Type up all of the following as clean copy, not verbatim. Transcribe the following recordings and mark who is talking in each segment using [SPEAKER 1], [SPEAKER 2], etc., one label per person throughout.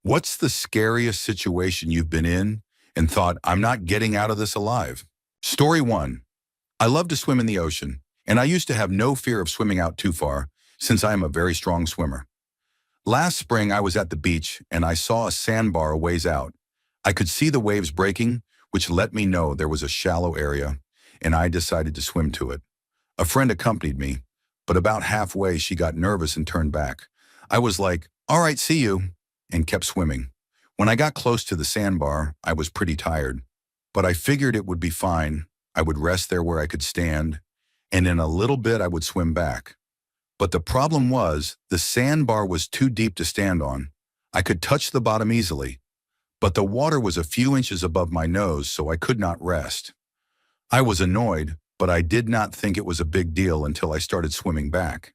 [SPEAKER 1] What's the scariest situation you've been in and thought, I'm not getting out of this alive? Story 1. I love to swim in the ocean, and I used to have no fear of swimming out too far since I am a very strong swimmer. Last spring, I was at the beach and I saw a sandbar a ways out. I could see the waves breaking, which let me know there was a shallow area, and I decided to swim to it. A friend accompanied me, but about halfway she got nervous and turned back. I was like, all right, see you, and kept swimming. When I got close to the sandbar, I was pretty tired, but I figured it would be fine. I would rest there where I could stand, and in a little bit I would swim back. But the problem was, the sandbar was too deep to stand on. I could touch the bottom easily, but the water was a few inches above my nose, so I could not rest. I was annoyed, but I did not think it was a big deal until I started swimming back.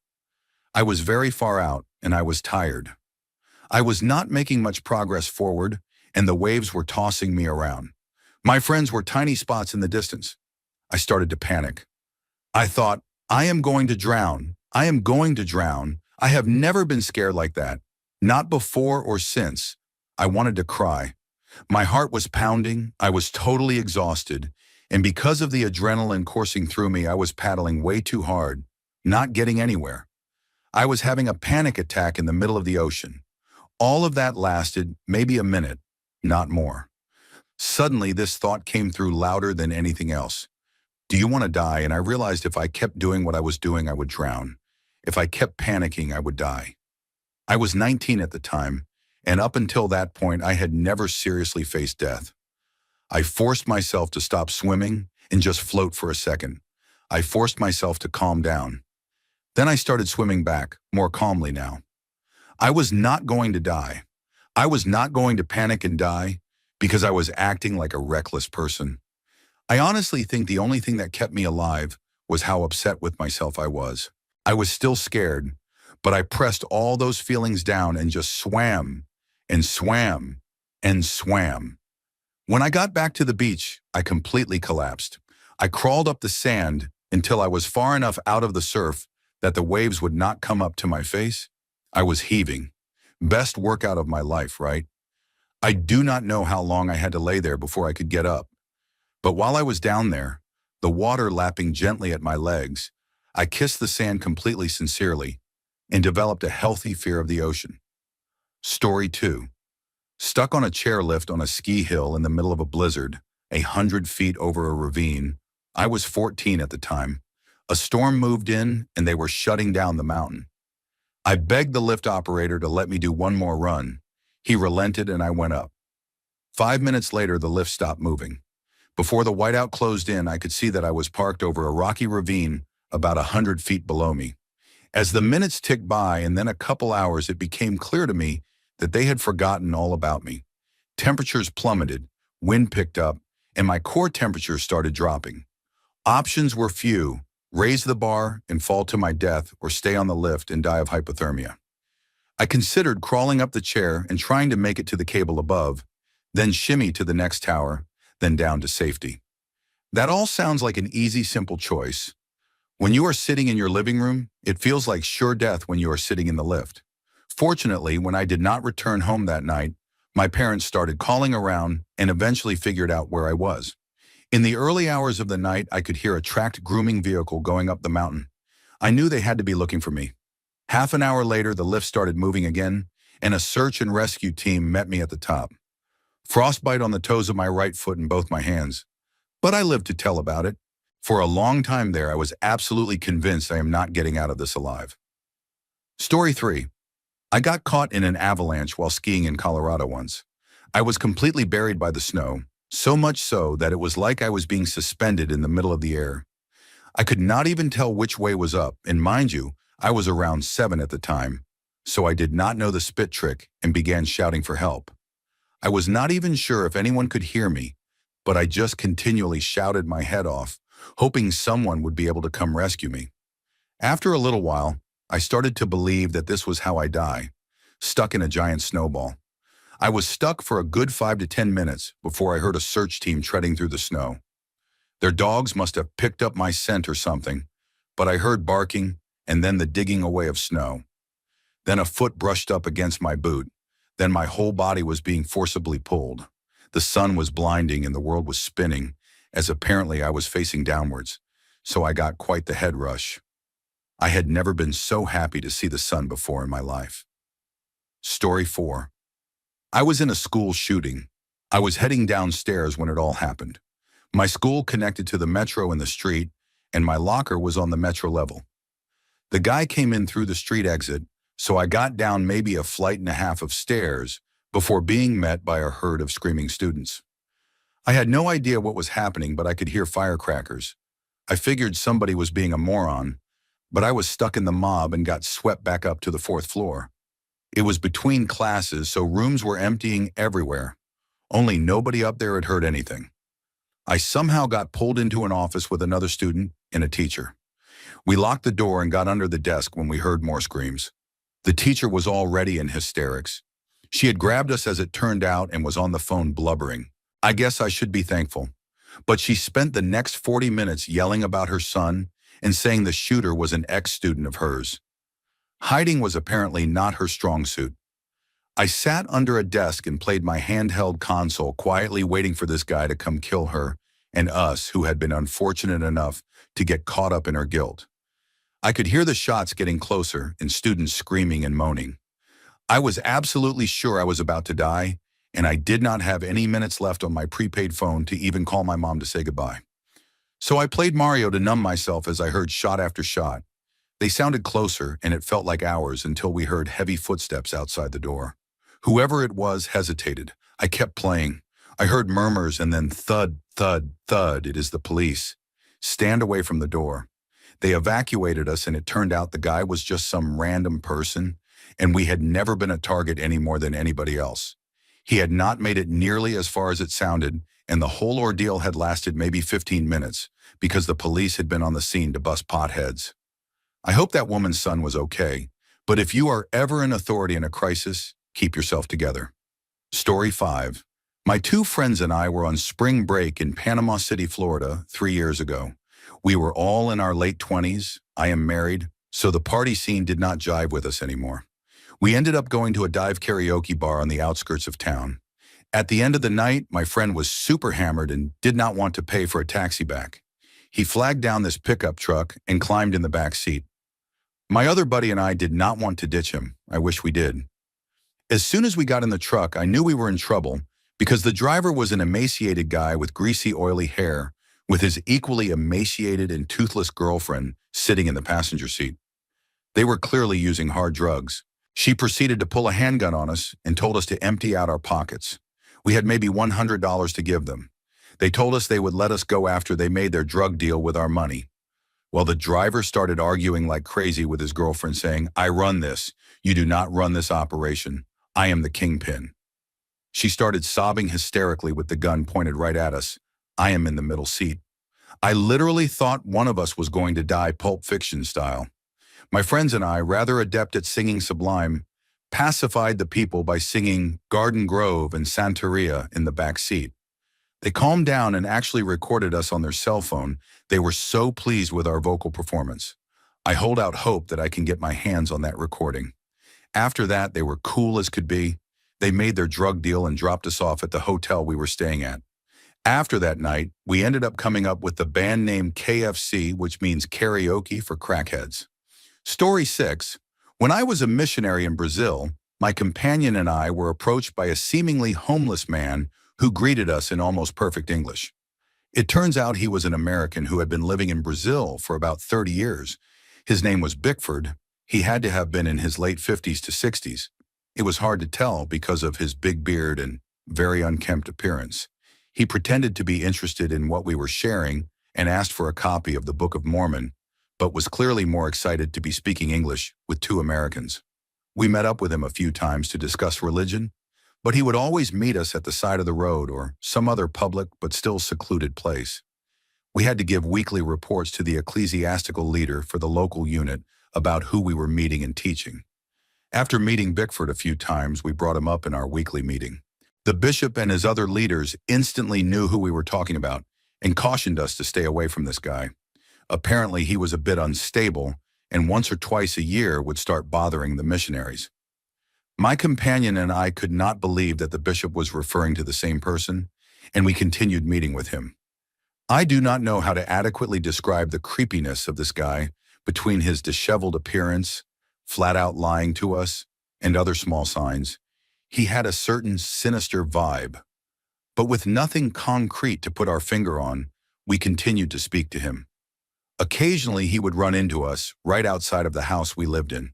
[SPEAKER 1] I was very far out, and I was tired. I was not making much progress forward, and the waves were tossing me around. My friends were tiny spots in the distance. I started to panic. I thought, I am going to drown. I am going to drown. I have never been scared like that. Not before or since. I wanted to cry. My heart was pounding. I was totally exhausted. And because of the adrenaline coursing through me, I was paddling way too hard, not getting anywhere. I was having a panic attack in the middle of the ocean. All of that lasted maybe a minute, not more. Suddenly, this thought came through louder than anything else. Do you want to die? And I realized if I kept doing what I was doing, I would drown. If I kept panicking, I would die. I was 19 at the time, and up until that point, I had never seriously faced death. I forced myself to stop swimming and just float for a second. I forced myself to calm down. Then I started swimming back, more calmly now. I was not going to die. I was not going to panic and die because I was acting like a reckless person. I honestly think the only thing that kept me alive was how upset with myself I was. I was still scared, but I pressed all those feelings down and just swam and swam and swam. When I got back to the beach, I completely collapsed. I crawled up the sand until I was far enough out of the surf that the waves would not come up to my face. I was heaving. Best workout of my life, right? I do not know how long I had to lay there before I could get up. But while I was down there, the water lapping gently at my legs, I kissed the sand completely sincerely and developed a healthy fear of the ocean. Story 2. Stuck on a chairlift on a ski hill in the middle of a blizzard, 100 feet over a ravine. I was 14 at the time. A storm moved in and they were shutting down the mountain. I begged the lift operator to let me do one more run. He relented and I went up. 5 minutes later, the lift stopped moving. Before the whiteout closed in, I could see that I was parked over a rocky ravine about 100 feet below me. As the minutes ticked by and then a couple hours, it became clear to me that they had forgotten all about me. Temperatures plummeted, wind picked up, and my core temperature started dropping. Options were few: raise the bar and fall to my death, or stay on the lift and die of hypothermia. I considered crawling up the chair and trying to make it to the cable above, then shimmy to the next tower, then down to safety. That all sounds like an easy, simple choice. When you are sitting in your living room, it feels like sure death when you are sitting in the lift. Fortunately, when I did not return home that night, my parents started calling around and eventually figured out where I was. In the early hours of the night, I could hear a tracked grooming vehicle going up the mountain. I knew they had to be looking for me. Half an hour later, the lift started moving again, and a search and rescue team met me at the top. Frostbite on the toes of my right foot and both my hands. But I lived to tell about it. For a long time there, I was absolutely convinced I am not getting out of this alive. Story 3. I got caught in an avalanche while skiing in Colorado once. I was completely buried by the snow, so much so that it was like I was being suspended in the middle of the air. I could not even tell which way was up, and mind you, I was around 7 at the time, so I did not know the spit trick and began shouting for help. I was not even sure if anyone could hear me, but I just continually shouted my head off, hoping someone would be able to come rescue me. After a little while, I started to believe that this was how I die, stuck in a giant snowball. I was stuck for a good 5 to 10 minutes before I heard a search team treading through the snow. Their dogs must have picked up my scent or something, but I heard barking and then the digging away of snow. Then a foot brushed up against my boot. Then my whole body was being forcibly pulled. The sun was blinding and the world was spinning, as apparently I was facing downwards, so I got quite the head rush. I had never been so happy to see the sun before in my life. Story 4. I was in a school shooting. I was heading downstairs when it all happened. My school connected to the metro in the street, and my locker was on the metro level. The guy came in through the street exit, so I got down maybe a flight and a half of stairs before being met by a herd of screaming students. I had no idea what was happening, but I could hear firecrackers. I figured somebody was being a moron, but I was stuck in the mob and got swept back up to the 4th floor. It was between classes, so rooms were emptying everywhere. Only nobody up there had heard anything. I somehow got pulled into an office with another student and a teacher. We locked the door and got under the desk when we heard more screams. The teacher was already in hysterics. She had grabbed us as it turned out and was on the phone blubbering. I guess I should be thankful. But she spent the next 40 minutes yelling about her son and saying the shooter was an ex-student of hers. Hiding was apparently not her strong suit. I sat under a desk and played my handheld console, quietly waiting for this guy to come kill her and us who had been unfortunate enough to get caught up in her guilt. I could hear the shots getting closer and students screaming and moaning. I was absolutely sure I was about to die, and I did not have any minutes left on my prepaid phone to even call my mom to say goodbye. So I played Mario to numb myself as I heard shot after shot. They sounded closer, and it felt like hours until we heard heavy footsteps outside the door. Whoever it was hesitated. I kept playing. I heard murmurs and then thud, thud, thud. It is the police. Stand away from the door. They evacuated us, and it turned out the guy was just some random person, and we had never been a target any more than anybody else. He had not made it nearly as far as it sounded, and the whole ordeal had lasted maybe 15 minutes because the police had been on the scene to bust potheads. I hope that woman's son was okay, but if you are ever in authority in a crisis, keep yourself together. Story 5. My 2 friends and I were on spring break in Panama City, Florida, 3 years ago. We were all in our late 20s. I am married, so the party scene did not jive with us anymore. We ended up going to a dive karaoke bar on the outskirts of town. At the end of the night, my friend was super hammered and did not want to pay for a taxi back. He flagged down this pickup truck and climbed in the back seat. My other buddy and I did not want to ditch him. I wish we did. As soon as we got in the truck, I knew we were in trouble because the driver was an emaciated guy with greasy, oily hair, with his equally emaciated and toothless girlfriend sitting in the passenger seat. They were clearly using hard drugs. She proceeded to pull a handgun on us and told us to empty out our pockets. We had maybe $100 to give them. They told us they would let us go after they made their drug deal with our money. Well, the driver started arguing like crazy with his girlfriend, saying, "I run this. You do not run this operation. I am the kingpin." She started sobbing hysterically with the gun pointed right at us. I am in the middle seat. I literally thought one of us was going to die Pulp Fiction style. My friends and I, rather adept at singing Sublime, pacified the people by singing Garden Grove and Santeria in the back seat. They calmed down and actually recorded us on their cell phone. They were so pleased with our vocal performance. I hold out hope that I can get my hands on that recording. After that, they were cool as could be. They made their drug deal and dropped us off at the hotel we were staying at. After that night, we ended up coming up with the band name KFC, which means karaoke for crackheads. Story 6. When I was a missionary in Brazil, my companion and I were approached by a seemingly homeless man who greeted us in almost perfect English. It turns out he was an American who had been living in Brazil for about 30 years. His name was Bickford. He had to have been in his late 50s to 60s. It was hard to tell because of his big beard and very unkempt appearance. He pretended to be interested in what we were sharing and asked for a copy of the Book of Mormon, but was clearly more excited to be speaking English with 2 Americans. We met up with him a few times to discuss religion, but he would always meet us at the side of the road or some other public but still secluded place. We had to give weekly reports to the ecclesiastical leader for the local unit about who we were meeting and teaching. After meeting Bickford a few times, we brought him up in our weekly meeting. The bishop and his other leaders instantly knew who we were talking about and cautioned us to stay away from this guy. Apparently, he was a bit unstable and once or twice a year would start bothering the missionaries. My companion and I could not believe that the bishop was referring to the same person, and we continued meeting with him. I do not know how to adequately describe the creepiness of this guy between his disheveled appearance, flat-out lying to us, and other small signs. He had a certain sinister vibe. But with nothing concrete to put our finger on, we continued to speak to him. Occasionally, he would run into us right outside of the house we lived in.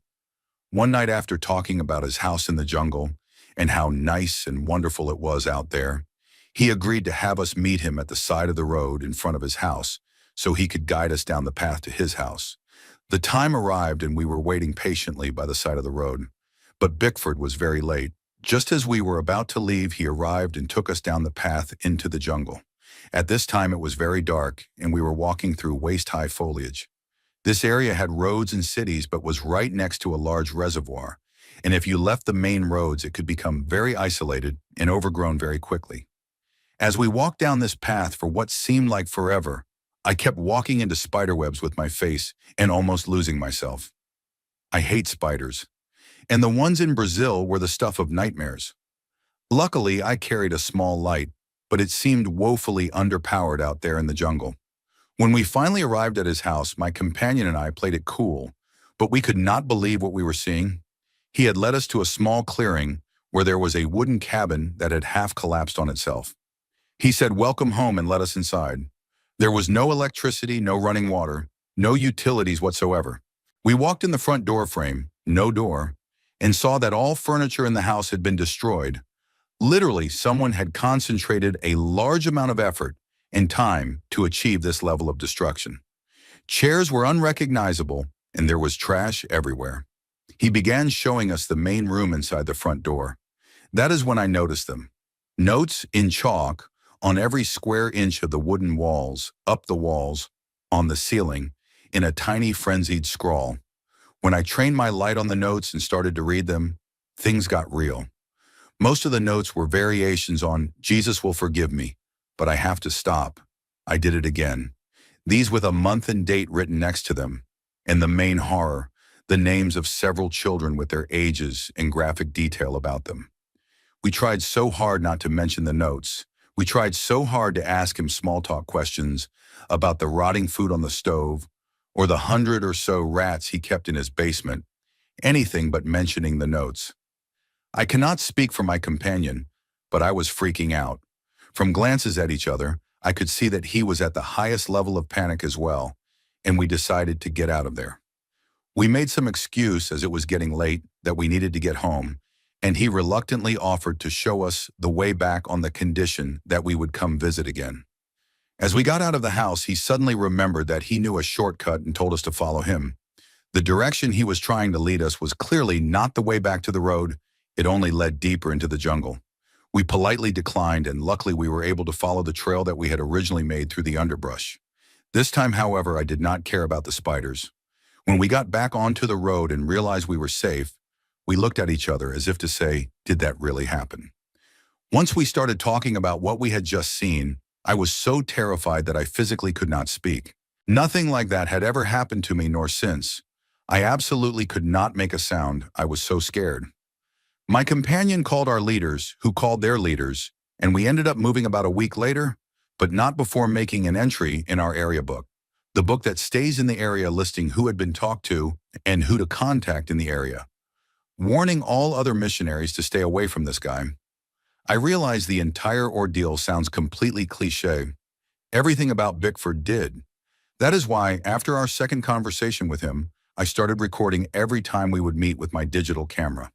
[SPEAKER 1] One night after talking about his house in the jungle and how nice and wonderful it was out there, he agreed to have us meet him at the side of the road in front of his house so he could guide us down the path to his house. The time arrived and we were waiting patiently by the side of the road. But Bickford was very late. Just as we were about to leave, he arrived and took us down the path into the jungle. At this time, it was very dark, and we were walking through waist-high foliage. This area had roads and cities, but was right next to a large reservoir, and if you left the main roads, it could become very isolated and overgrown very quickly. As we walked down this path for what seemed like forever, I kept walking into spiderwebs with my face and almost losing myself. I hate spiders, and the ones in Brazil were the stuff of nightmares. Luckily, I carried a small light, but it seemed woefully underpowered out there in the jungle. When we finally arrived at his house, my companion and I played it cool, but we could not believe what we were seeing. He had led us to a small clearing where there was a wooden cabin that had half collapsed on itself. He said, "Welcome home," and let us inside. There was no electricity, no running water, no utilities whatsoever. We walked in the front door frame, no door, and saw that all furniture in the house had been destroyed. Literally, someone had concentrated a large amount of effort and time to achieve this level of destruction. Chairs were unrecognizable, and there was trash everywhere. He began showing us the main room inside the front door. That is when I noticed them. Notes in chalk on every square inch of the wooden walls, up the walls, on the ceiling, in a tiny frenzied scrawl. When I trained my light on the notes and started to read them, things got real. Most of the notes were variations on "Jesus will forgive me, but I have to stop. I did it again." These with a month and date written next to them. And the main horror, the names of several children with their ages and graphic detail about them. We tried so hard not to mention the notes. We tried so hard to ask him small talk questions about the rotting food on the stove or the 100 or so rats he kept in his basement, anything but mentioning the notes. I cannot speak for my companion, but I was freaking out. From glances at each other, I could see that he was at the highest level of panic as well, and we decided to get out of there. We made some excuse as it was getting late that we needed to get home, and he reluctantly offered to show us the way back on the condition that we would come visit again. As we got out of the house, he suddenly remembered that he knew a shortcut and told us to follow him. The direction he was trying to lead us was clearly not the way back to the road. It only led deeper into the jungle. We politely declined, and luckily we were able to follow the trail that we had originally made through the underbrush. This time, however, I did not care about the spiders. When we got back onto the road and realized we were safe, we looked at each other as if to say, did that really happen? Once we started talking about what we had just seen, I was so terrified that I physically could not speak. Nothing like that had ever happened to me nor since. I absolutely could not make a sound. I was so scared. My companion called our leaders, who called their leaders, and we ended up moving about a week later, but not before making an entry in our area book, the book that stays in the area listing who had been talked to and who to contact in the area, warning all other missionaries to stay away from this guy. I realize the entire ordeal sounds completely cliché. Everything about Bickford did. That is why, after our second conversation with him, I started recording every time we would meet with my digital camera.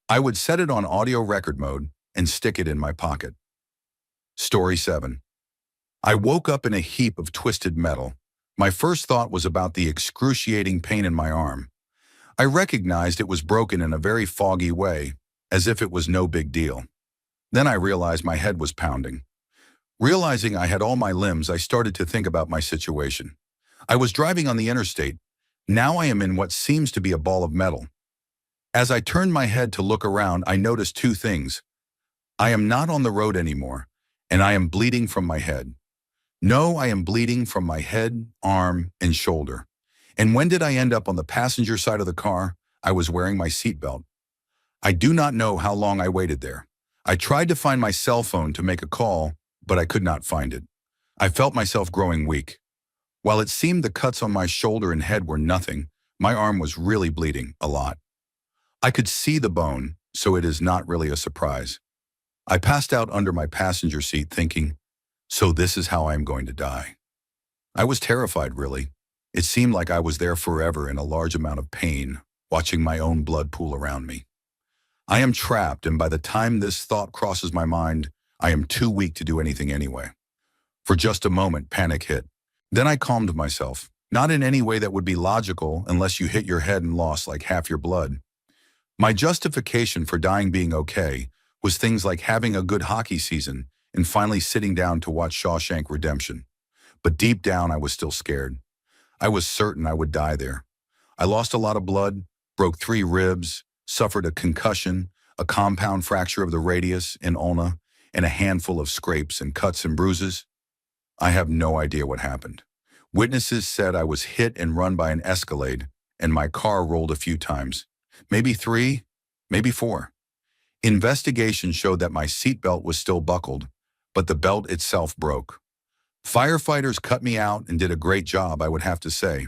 [SPEAKER 1] I would set it on audio record mode and stick it in my pocket. Story 7. I woke up in a heap of twisted metal. My first thought was about the excruciating pain in my arm. I recognized it was broken in a very foggy way, as if it was no big deal. Then I realized my head was pounding. Realizing I had all my limbs, I started to think about my situation. I was driving on the interstate. Now I am in what seems to be a ball of metal. As I turned my head to look around, I noticed two things. I am not on the road anymore, and I am bleeding from my head. No, I am bleeding from my head, arm, and shoulder. And when did I end up on the passenger side of the car? I was wearing my seatbelt. I do not know how long I waited there. I tried to find my cell phone to make a call, but I could not find it. I felt myself growing weak. While it seemed the cuts on my shoulder and head were nothing, my arm was really bleeding a lot. I could see the bone, so it is not really a surprise. I passed out under my passenger seat thinking, so this is how I am going to die. I was terrified, really. It seemed like I was there forever in a large amount of pain, watching my own blood pool around me. I am trapped, and by the time this thought crosses my mind, I am too weak to do anything anyway. For just a moment, panic hit. Then I calmed myself, not in any way that would be logical unless you hit your head and lost like half your blood. My justification for dying being okay was things like having a good hockey season and finally sitting down to watch Shawshank Redemption. But deep down, I was still scared. I was certain I would die there. I lost a lot of blood, broke 3 ribs, suffered a concussion, a compound fracture of the radius and ulna, and a handful of scrapes and cuts and bruises. I have no idea what happened. Witnesses said I was hit and run by an Escalade, and my car rolled a few times. Maybe 3, maybe 4. Investigation showed that my seatbelt was still buckled, but the belt itself broke. Firefighters cut me out and did a great job, I would have to say.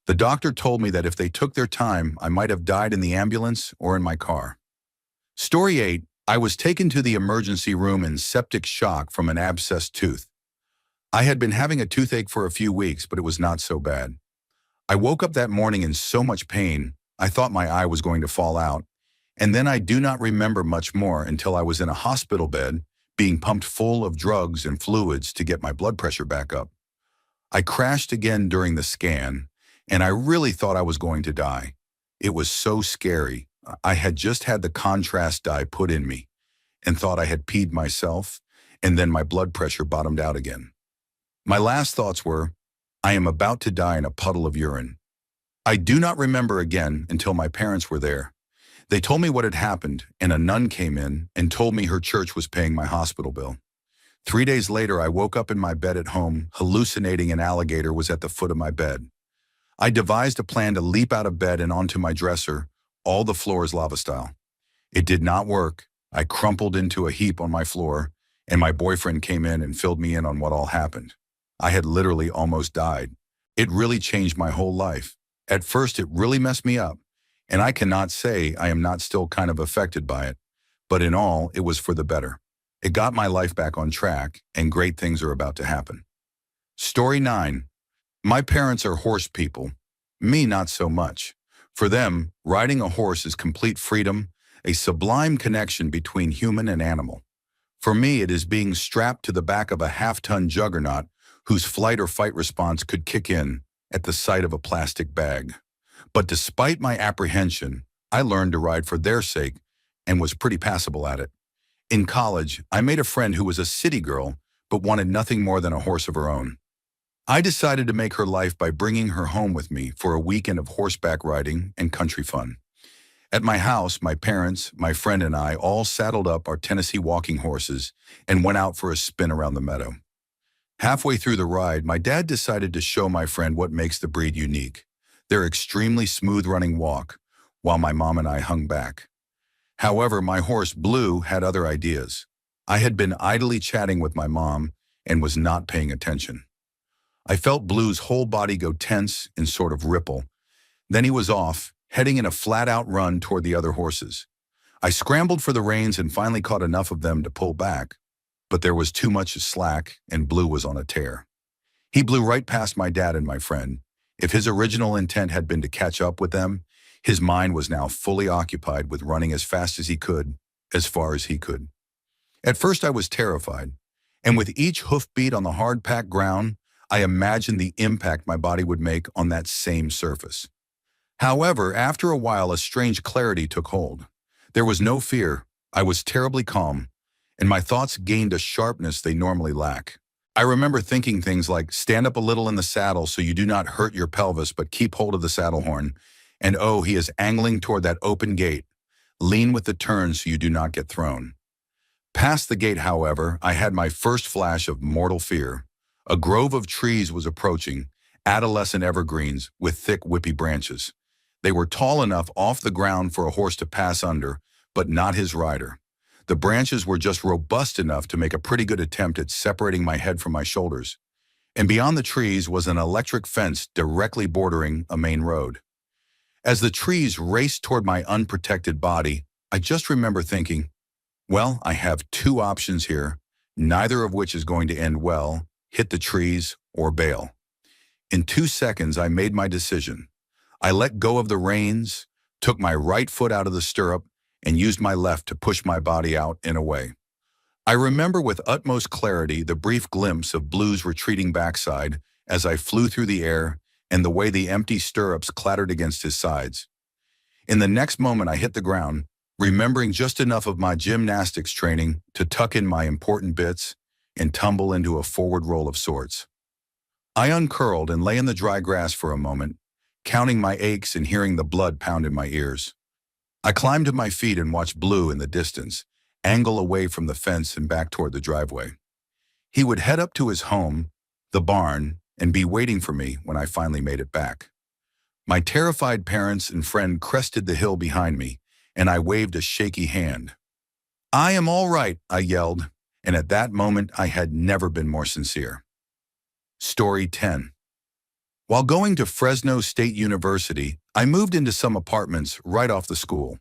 [SPEAKER 1] The doctor told me that if they took their time, I might have died in the ambulance or in my car. Story 8, I was taken to the emergency room in septic shock from an abscessed tooth. I had been having a toothache for a few weeks, but it was not so bad. I woke up that morning in so much pain, I thought my eye was going to fall out, and then I do not remember much more until I was in a hospital bed, being pumped full of drugs and fluids to get my blood pressure back up. I crashed again during the scan, and I really thought I was going to die. It was so scary. I had just had the contrast dye put in me and thought I had peed myself, and then my blood pressure bottomed out again. My last thoughts were, I am about to die in a puddle of urine. I do not remember again until my parents were there. They told me what had happened, and a nun came in and told me her church was paying my hospital bill. 3 days later, I woke up in my bed at home, hallucinating an alligator was at the foot of my bed. I devised a plan to leap out of bed and onto my dresser, all the floors lava style. It did not work. I crumpled into a heap on my floor, and my boyfriend came in and filled me in on what all happened. I had literally almost died. It really changed my whole life. At first, it really messed me up, and I cannot say I am not still kind of affected by it, but in all, it was for the better. It got my life back on track, and great things are about to happen. Story 9. My parents are horse people. Me, not so much. For them, riding a horse is complete freedom, a sublime connection between human and animal. For me, it is being strapped to the back of a half-ton juggernaut whose flight or fight response could kick in at the sight of a plastic bag. But despite my apprehension, I learned to ride for their sake and was pretty passable at it. In college, I made a friend who was a city girl but wanted nothing more than a horse of her own. I decided to make her life by bringing her home with me for a weekend of horseback riding and country fun. At my house, my parents, my friend, and I all saddled up our Tennessee walking horses and went out for a spin around the meadow. Halfway through the ride, my dad decided to show my friend what makes the breed unique, their extremely smooth-running walk, while my mom and I hung back. However, my horse, Blue, had other ideas. I had been idly chatting with my mom and was not paying attention. I felt Blue's whole body go tense and sort of ripple. Then he was off, heading in a flat-out run toward the other horses. I scrambled for the reins and finally caught enough of them to pull back, but there was too much slack and Blue was on a tear. He blew right past my dad and my friend. If his original intent had been to catch up with them, his mind was now fully occupied with running as fast as he could, as far as he could. At first I was terrified, and with each hoofbeat on the hard-packed ground, I imagined the impact my body would make on that same surface. However, after a while, a strange clarity took hold. There was no fear. I was terribly calm, and my thoughts gained a sharpness they normally lack. I remember thinking things like, stand up a little in the saddle so you do not hurt your pelvis but keep hold of the saddle horn, and oh, he is angling toward that open gate. Lean with the turn so you do not get thrown. Past the gate, however, I had my first flash of mortal fear. A grove of trees was approaching, adolescent evergreens with thick whippy branches. They were tall enough off the ground for a horse to pass under, but not his rider. The branches were just robust enough to make a pretty good attempt at separating my head from my shoulders. And beyond the trees was an electric fence directly bordering a main road. As the trees raced toward my unprotected body, I just remember thinking, well, I have two options here, neither of which is going to end well: hit the trees or bail. In 2 seconds, I made my decision. I let go of the reins, took my right foot out of the stirrup, and used my left to push my body out and away. I remember with utmost clarity the brief glimpse of Blue's retreating backside as I flew through the air and the way the empty stirrups clattered against his sides. In the next moment, I hit the ground, remembering just enough of my gymnastics training to tuck in my important bits and tumble into a forward roll of sorts. I uncurled and lay in the dry grass for a moment, counting my aches and hearing the blood pound in my ears. I climbed to my feet and watched Blue in the distance, angle away from the fence and back toward the driveway. He would head up to his home, the barn, and be waiting for me when I finally made it back. My terrified parents and friend crested the hill behind me, and I waved a shaky hand. "I am all right," I yelled, and at that moment I had never been more sincere. Story 10. While going to Fresno State University, I moved into some apartments right off the school.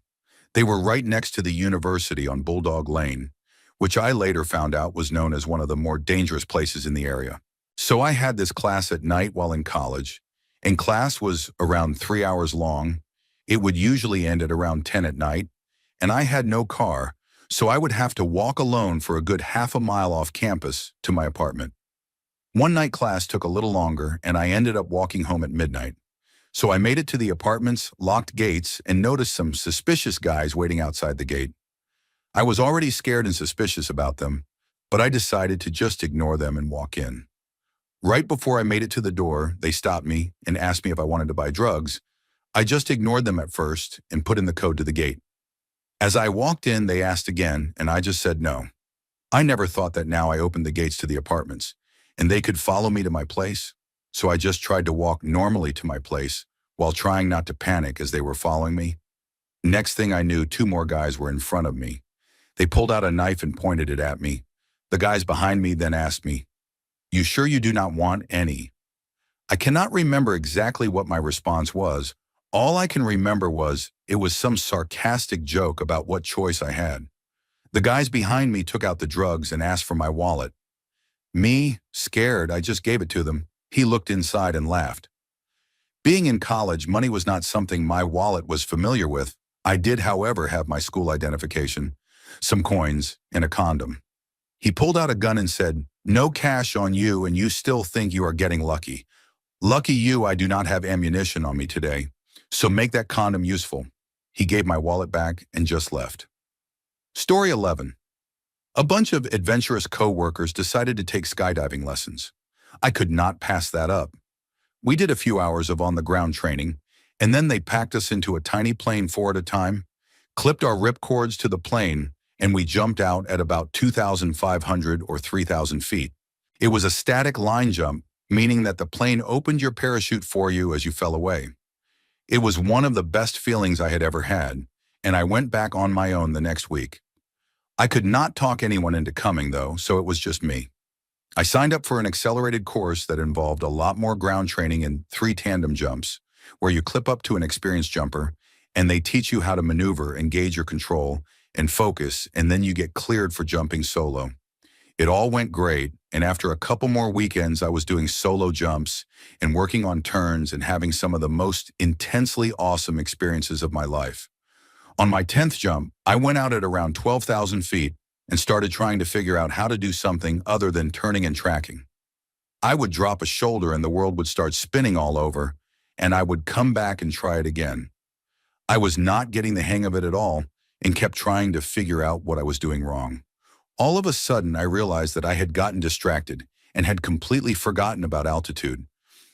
[SPEAKER 1] They were right next to the university on Bulldog Lane, which I later found out was known as one of the more dangerous places in the area. So I had this class at night while in college, and class was around 3 hours long. It would usually end at around 10 at night, and I had no car, so I would have to walk alone for a good half a mile off campus to my apartment. One night class took a little longer, and I ended up walking home at midnight. So I made it to the apartment's locked gates and noticed some suspicious guys waiting outside the gate. I was already scared and suspicious about them, but I decided to just ignore them and walk in. Right before I made it to the door, they stopped me and asked me if I wanted to buy drugs. I just ignored them at first and put in the code to the gate. As I walked in, they asked again, and I just said no. I never thought that now I opened the gates to the apartments, and they could follow me to my place, so I just tried to walk normally to my place while trying not to panic as they were following me. Next thing I knew, 2 more guys were in front of me. They pulled out a knife and pointed it at me. The guys behind me then asked me, "You sure you do not want any?" I cannot remember exactly what my response was. All I can remember was it was some sarcastic joke about what choice I had. The guys behind me took out the drugs and asked for my wallet. Me, scared, I just gave it to them. He looked inside and laughed. Being in college, money was not something my wallet was familiar with. I did, however, have my school identification, some coins, and a condom. He pulled out a gun and said, "No cash on you, and you still think you are getting lucky. Lucky you, I do not have ammunition on me today, so make that condom useful." He gave my wallet back and just left. Story 11. A bunch of adventurous co-workers decided to take skydiving lessons. I could not pass that up. We did a few hours of on-the-ground training, and then they packed us into a tiny plane 4 at a time, clipped our ripcords to the plane, and we jumped out at about 2,500 or 3,000 feet. It was a static line jump, meaning that the plane opened your parachute for you as you fell away. It was one of the best feelings I had ever had, and I went back on my own the next week. I could not talk anyone into coming, though, so it was just me. I signed up for an accelerated course that involved a lot more ground training and 3 tandem jumps, where you clip up to an experienced jumper, and they teach you how to maneuver and gauge your control and focus, and then you get cleared for jumping solo. It all went great, and after a couple more weekends, I was doing solo jumps and working on turns and having some of the most intensely awesome experiences of my life. On my 10th jump, I went out at around 12,000 feet and started trying to figure out how to do something other than turning and tracking. I would drop a shoulder and the world would start spinning all over, and I would come back and try it again. I was not getting the hang of it at all and kept trying to figure out what I was doing wrong. All of a sudden, I realized that I had gotten distracted and had completely forgotten about altitude.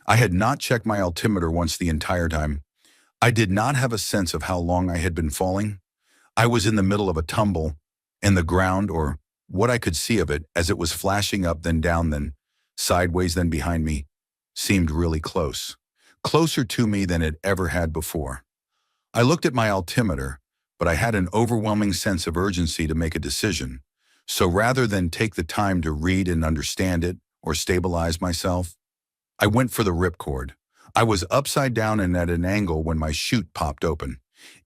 [SPEAKER 1] I had not checked my altimeter once the entire time. I did not have a sense of how long I had been falling. I was in the middle of a tumble, and the ground, or what I could see of it as it was flashing up, then down, then sideways, then behind me, seemed really close. Closer to me than it ever had before. I looked at my altimeter, but I had an overwhelming sense of urgency to make a decision. So rather than take the time to read and understand it or stabilize myself, I went for the ripcord. I was upside down and at an angle when my chute popped open.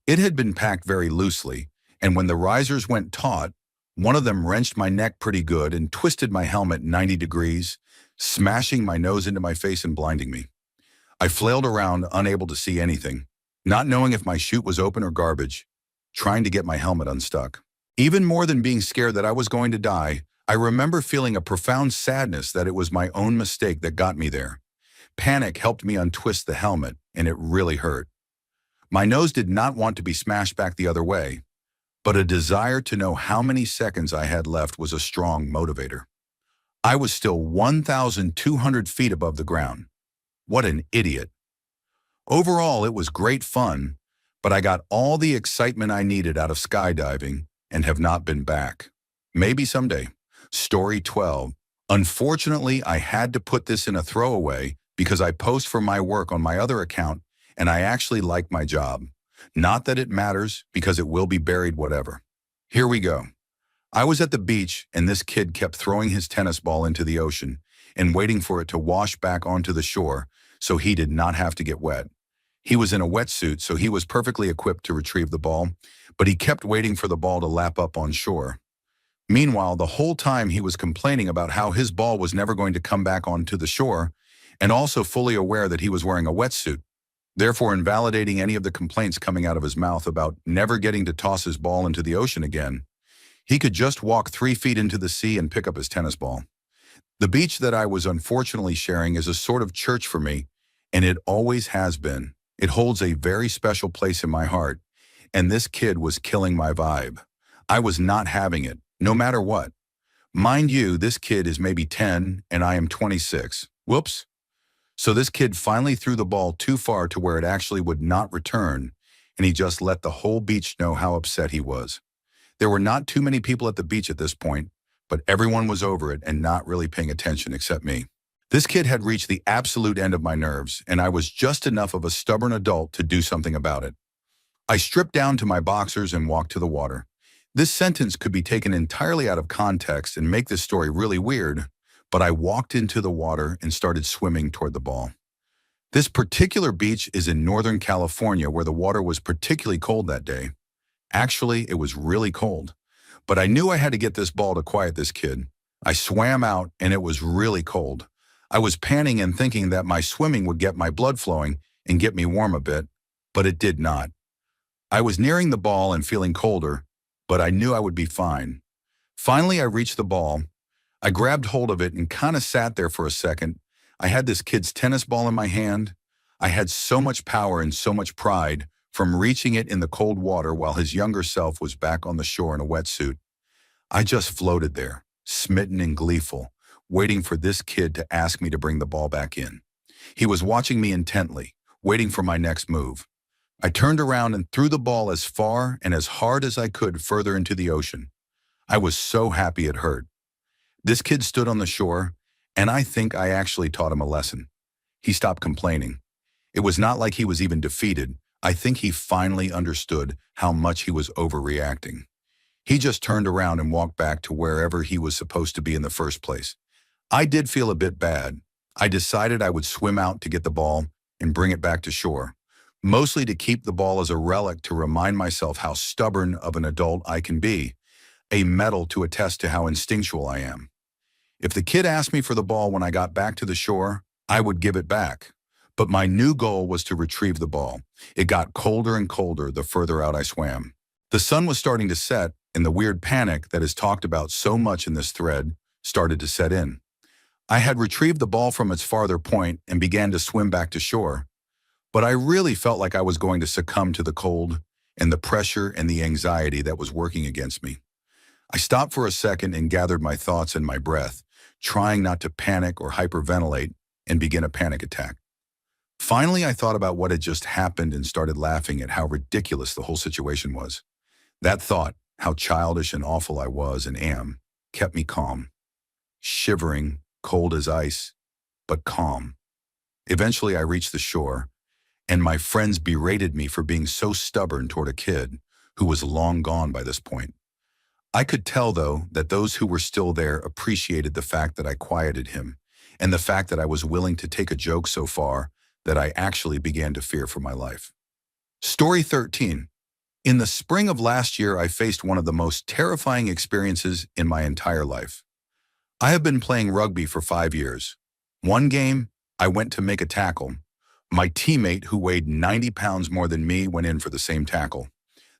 [SPEAKER 1] It had been packed very loosely, and when the risers went taut, one of them wrenched my neck pretty good and twisted my helmet 90 degrees, smashing my nose into my face and blinding me. I flailed around, unable to see anything, not knowing if my chute was open or garbage, trying to get my helmet unstuck. Even more than being scared that I was going to die, I remember feeling a profound sadness that it was my own mistake that got me there. Panic helped me untwist the helmet, and it really hurt. My nose did not want to be smashed back the other way, but a desire to know how many seconds I had left was a strong motivator. I was still 1,200 feet above the ground. What an idiot. Overall, it was great fun, but I got all the excitement I needed out of skydiving and have not been back. Maybe someday. Story 12. Unfortunately, I had to put this in a throwaway because I post for my work on my other account and I actually like my job. Not that it matters because it will be buried whatever. Here we go. I was at the beach and this kid kept throwing his tennis ball into the ocean and waiting for it to wash back onto the shore so he did not have to get wet. He was in a wetsuit, so he was perfectly equipped to retrieve the ball, but he kept waiting for the ball to lap up on shore. Meanwhile, the whole time he was complaining about how his ball was never going to come back onto the shore, and also fully aware that he was wearing a wetsuit, therefore invalidating any of the complaints coming out of his mouth about never getting to toss his ball into the ocean again. He could just walk 3 feet into the sea and pick up his tennis ball. The beach that I was unfortunately sharing is a sort of church for me, and it always has been. It holds a very special place in my heart, and this kid was killing my vibe. I was not having it, no matter what. Mind you, this kid is maybe 10 and I am 26. Whoops. So this kid finally threw the ball too far to where it actually would not return, and he just let the whole beach know how upset he was. There were not too many people at the beach at this point, but everyone was over it and not really paying attention except me. This kid had reached the absolute end of my nerves, and I was just enough of a stubborn adult to do something about it. I stripped down to my boxers and walked to the water. This sentence could be taken entirely out of context and make this story really weird, but I walked into the water and started swimming toward the ball. This particular beach is in Northern California where the water was particularly cold that day. Actually, it was really cold, but I knew I had to get this ball to quiet this kid. I swam out and it was really cold. I was panting and thinking that my swimming would get my blood flowing and get me warm a bit, but it did not. I was nearing the ball and feeling colder, but I knew I would be fine. Finally, I reached the ball. I grabbed hold of it and kind of sat there for a second. I had this kid's tennis ball in my hand. I had so much power and so much pride from reaching it in the cold water while his younger self was back on the shore in a wetsuit. I just floated there, smitten and gleeful, waiting for this kid to ask me to bring the ball back in. He was watching me intently, waiting for my next move. I turned around and threw the ball as far and as hard as I could further into the ocean. I was so happy it hurt. This kid stood on the shore, and I think I actually taught him a lesson. He stopped complaining. It was not like he was even defeated. I think he finally understood how much he was overreacting. He just turned around and walked back to wherever he was supposed to be in the first place. I did feel a bit bad. I decided I would swim out to get the ball and bring it back to shore, mostly to keep the ball as a relic to remind myself how stubborn of an adult I can be, a medal to attest to how instinctual I am. If the kid asked me for the ball when I got back to the shore, I would give it back. But my new goal was to retrieve the ball. It got colder and colder the further out I swam. The sun was starting to set, and the weird panic that is talked about so much in this thread started to set in. I had retrieved the ball from its farther point and began to swim back to shore. But I really felt like I was going to succumb to the cold and the pressure and the anxiety that was working against me. I stopped for a second and gathered my thoughts and my breath, trying not to panic or hyperventilate and begin a panic attack. Finally, I thought about what had just happened and started laughing at how ridiculous the whole situation was. That thought, how childish and awful I was and am, kept me calm. Shivering, cold as ice, but calm. Eventually, I reached the shore, and my friends berated me for being so stubborn toward a kid who was long gone by this point. I could tell, though, that those who were still there appreciated the fact that I quieted him, and the fact that I was willing to take a joke so far that I actually began to fear for my life. Story 13. In the spring of last year, I faced one of the most terrifying experiences in my entire life. I have been playing rugby for 5 years. One game, I went to make a tackle. My teammate, who weighed 90 pounds more than me, went in for the same tackle.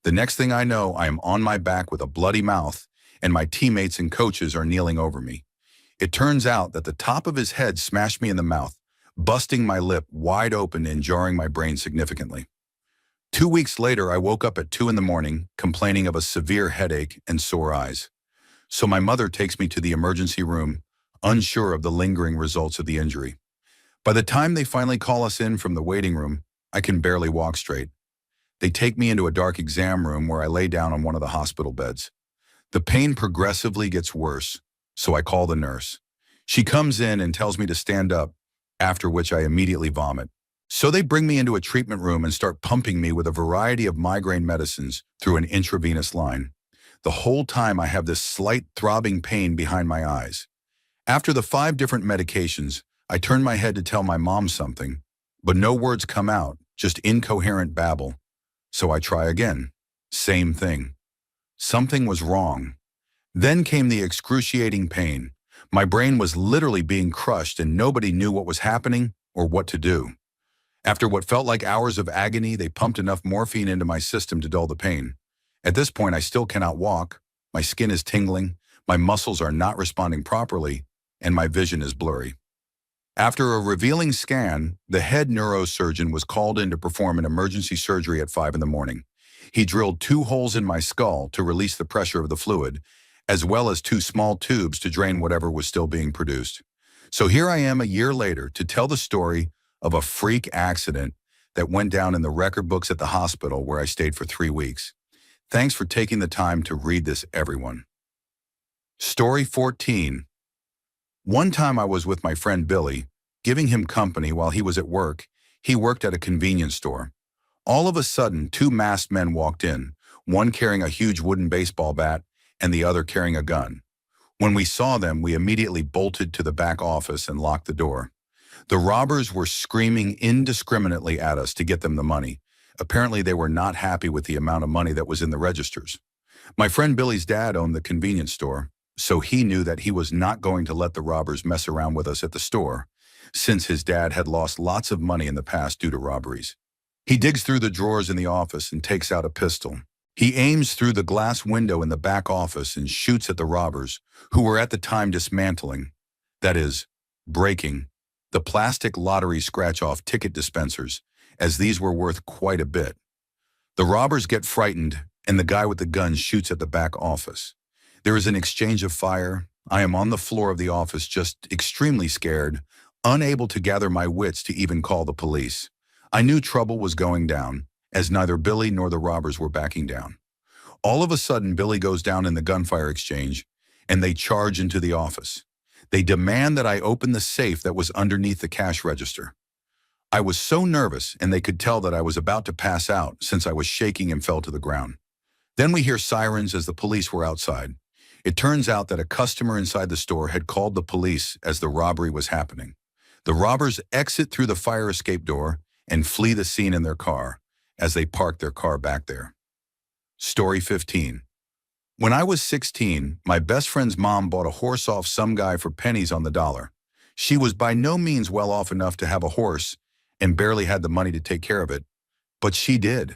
[SPEAKER 1] The next thing I know, I am on my back with a bloody mouth, and my teammates and coaches are kneeling over me. It turns out that the top of his head smashed me in the mouth, busting my lip wide open and jarring my brain significantly. 2 weeks later, I woke up at 2 in the morning, complaining of a severe headache and sore eyes. So my mother takes me to the emergency room, unsure of the lingering results of the injury. By the time they finally call us in from the waiting room, I can barely walk straight. They take me into a dark exam room where I lay down on one of the hospital beds. The pain progressively gets worse, so I call the nurse. She comes in and tells me to stand up, after which I immediately vomit. So they bring me into a treatment room and start pumping me with a variety of migraine medicines through an intravenous line. The whole time I have this slight throbbing pain behind my eyes. After the 5 different medications, I turn my head to tell my mom something, but no words come out, just incoherent babble. So I try again. Same thing. Something was wrong. Then came the excruciating pain. My brain was literally being crushed and nobody knew what was happening or what to do. After what felt like hours of agony, they pumped enough morphine into my system to dull the pain. At this point, I still cannot walk. My skin is tingling, my muscles are not responding properly, and my vision is blurry. After a revealing scan, the head neurosurgeon was called in to perform an emergency surgery at 5 in the morning. He drilled 2 holes in my skull to release the pressure of the fluid, as well as 2 small tubes to drain whatever was still being produced. So here I am a year later to tell the story of a freak accident that went down in the record books at the hospital where I stayed for 3 weeks. Thanks for taking the time to read this, everyone. Story 14. One time I was with my friend Billy, giving him company while he was at work. He worked at a convenience store. All of a sudden, 2 masked men walked in, one carrying a huge wooden baseball bat and the other carrying a gun. When we saw them, we immediately bolted to the back office and locked the door. The robbers were screaming indiscriminately at us to get them the money. Apparently, they were not happy with the amount of money that was in the registers. My friend Billy's dad owned the convenience store, so he knew that he was not going to let the robbers mess around with us at the store, since his dad had lost lots of money in the past due to robberies. He digs through the drawers in the office and takes out a pistol. He aims through the glass window in the back office and shoots at the robbers, who were at the time dismantling, that is, breaking, the plastic lottery scratch-off ticket dispensers, as these were worth quite a bit. The robbers get frightened, and the guy with the gun shoots at the back office. There is an exchange of fire. I am on the floor of the office, just extremely scared, unable to gather my wits to even call the police. I knew trouble was going down, as neither Billy nor the robbers were backing down. All of a sudden, Billy goes down in the gunfire exchange, and they charge into the office. They demand that I open the safe that was underneath the cash register. I was so nervous, and they could tell that I was about to pass out since I was shaking and fell to the ground. Then we hear sirens as the police were outside. It turns out that a customer inside the store had called the police as the robbery was happening. The robbers exit through the fire escape door and flee the scene in their car as they park their car back there. Story 15. When I was 16, my best friend's mom bought a horse off some guy for pennies on the dollar. She was by no means well off enough to have a horse and barely had the money to take care of it, but she did.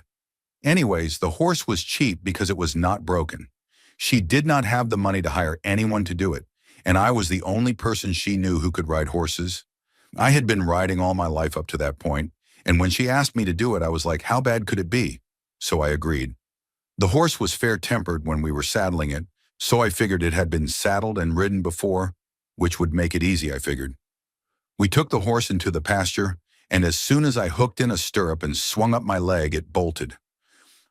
[SPEAKER 1] Anyways, the horse was cheap because it was not broken. She did not have the money to hire anyone to do it, and I was the only person she knew who could ride horses. I had been riding all my life up to that point, and when she asked me to do it, I was like, how bad could it be? So I agreed. The horse was fair-tempered when we were saddling it, so I figured it had been saddled and ridden before, which would make it easy, I figured. We took the horse into the pasture, and as soon as I hooked in a stirrup and swung up my leg, it bolted.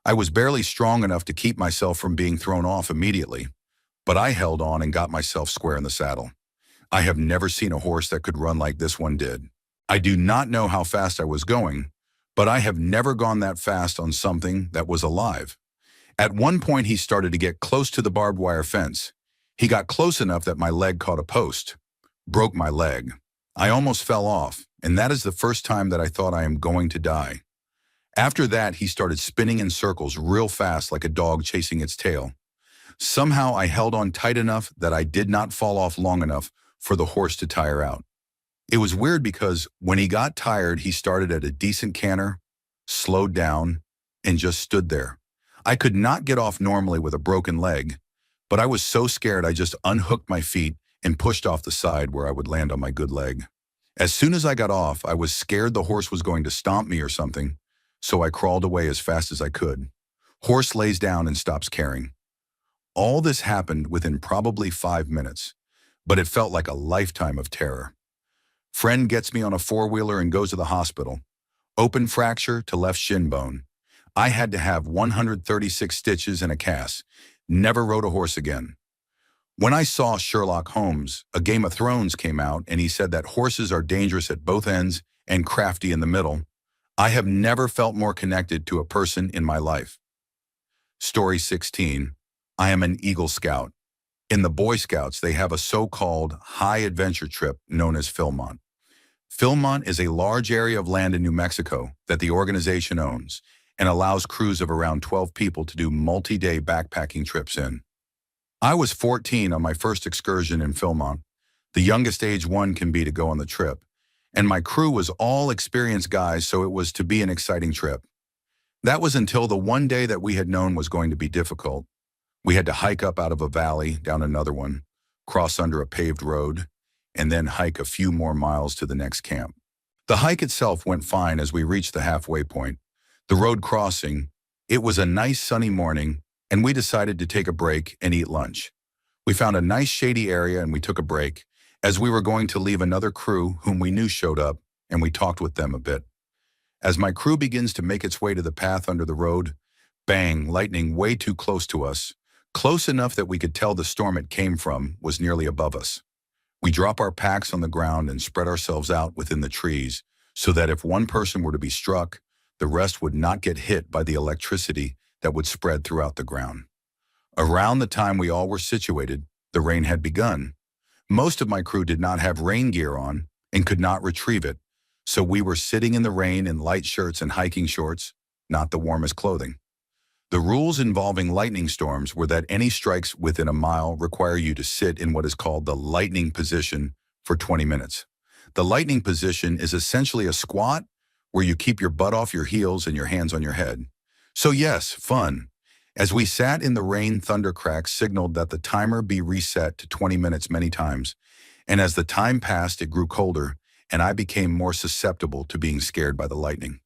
[SPEAKER 1] I was barely strong enough to keep myself from being thrown off immediately, but I held on and got myself square in the saddle. I have never seen a horse that could run like this one did. I do not know how fast I was going, but I have never gone that fast on something that was alive. At one point, he started to get close to the barbed wire fence. He got close enough that my leg caught a post. Broke my leg. I almost fell off, and that is the first time that I thought I am going to die. After that, he started spinning in circles real fast like a dog chasing its tail. Somehow I held on tight enough that I did not fall off long enough for the horse to tire out. It was weird because when he got tired, he started at a decent canter, slowed down, and just stood there. I could not get off normally with a broken leg, but I was so scared I just unhooked my feet and pushed off the side where I would land on my good leg. As soon as I got off, I was scared the horse was going to stomp me or something, so I crawled away as fast as I could. Horse lays down and stops caring. All this happened within probably 5 minutes, but it felt like a lifetime of terror. Friend gets me on a four-wheeler and goes to the hospital. Open fracture to left shin bone. I had to have 136 stitches and a cast. Never rode a horse again. When I saw Sherlock Holmes, A Game of Thrones came out and he said that horses are dangerous at both ends and crafty in the middle, I have never felt more connected to a person in my life. Story 16. I am an Eagle Scout. In the Boy Scouts, they have a so-called high adventure trip known as Philmont. Philmont is a large area of land in New Mexico that the organization owns and allows crews of around 12 people to do multi-day backpacking trips in. I was 14 on my first excursion in Philmont, the youngest age one can be to go on the trip, and my crew was all experienced guys, so it was to be an exciting trip. That was until the one day that we had known was going to be difficult. We had to hike up out of a valley, down another one, cross under a paved road, and then hike a few more miles to the next camp. The hike itself went fine as we reached the halfway point. The road crossing, it was a nice sunny morning, and we decided to take a break and eat lunch. We found a nice shady area and we took a break, as we were going to leave another crew whom we knew showed up, and we talked with them a bit. As my crew begins to make its way to the path under the road, bang, lightning way too close to us, close enough that we could tell the storm it came from was nearly above us. We drop our packs on the ground and spread ourselves out within the trees so that if one person were to be struck, the rest would not get hit by the electricity that would spread throughout the ground. Around the time we all were situated, the rain had begun. Most of my crew did not have rain gear on and could not retrieve it, so we were sitting in the rain in light shirts and hiking shorts, not the warmest clothing. The rules involving lightning storms were that any strikes within a mile require you to sit in what is called the lightning position for 20 minutes. The lightning position is essentially a squat where you keep your butt off your heels and your hands on your head. So yes, fun. As we sat in the rain, thundercracks signaled that the timer be reset to 20 minutes many times, and as the time passed, it grew colder, and I became more susceptible to being scared by the lightning.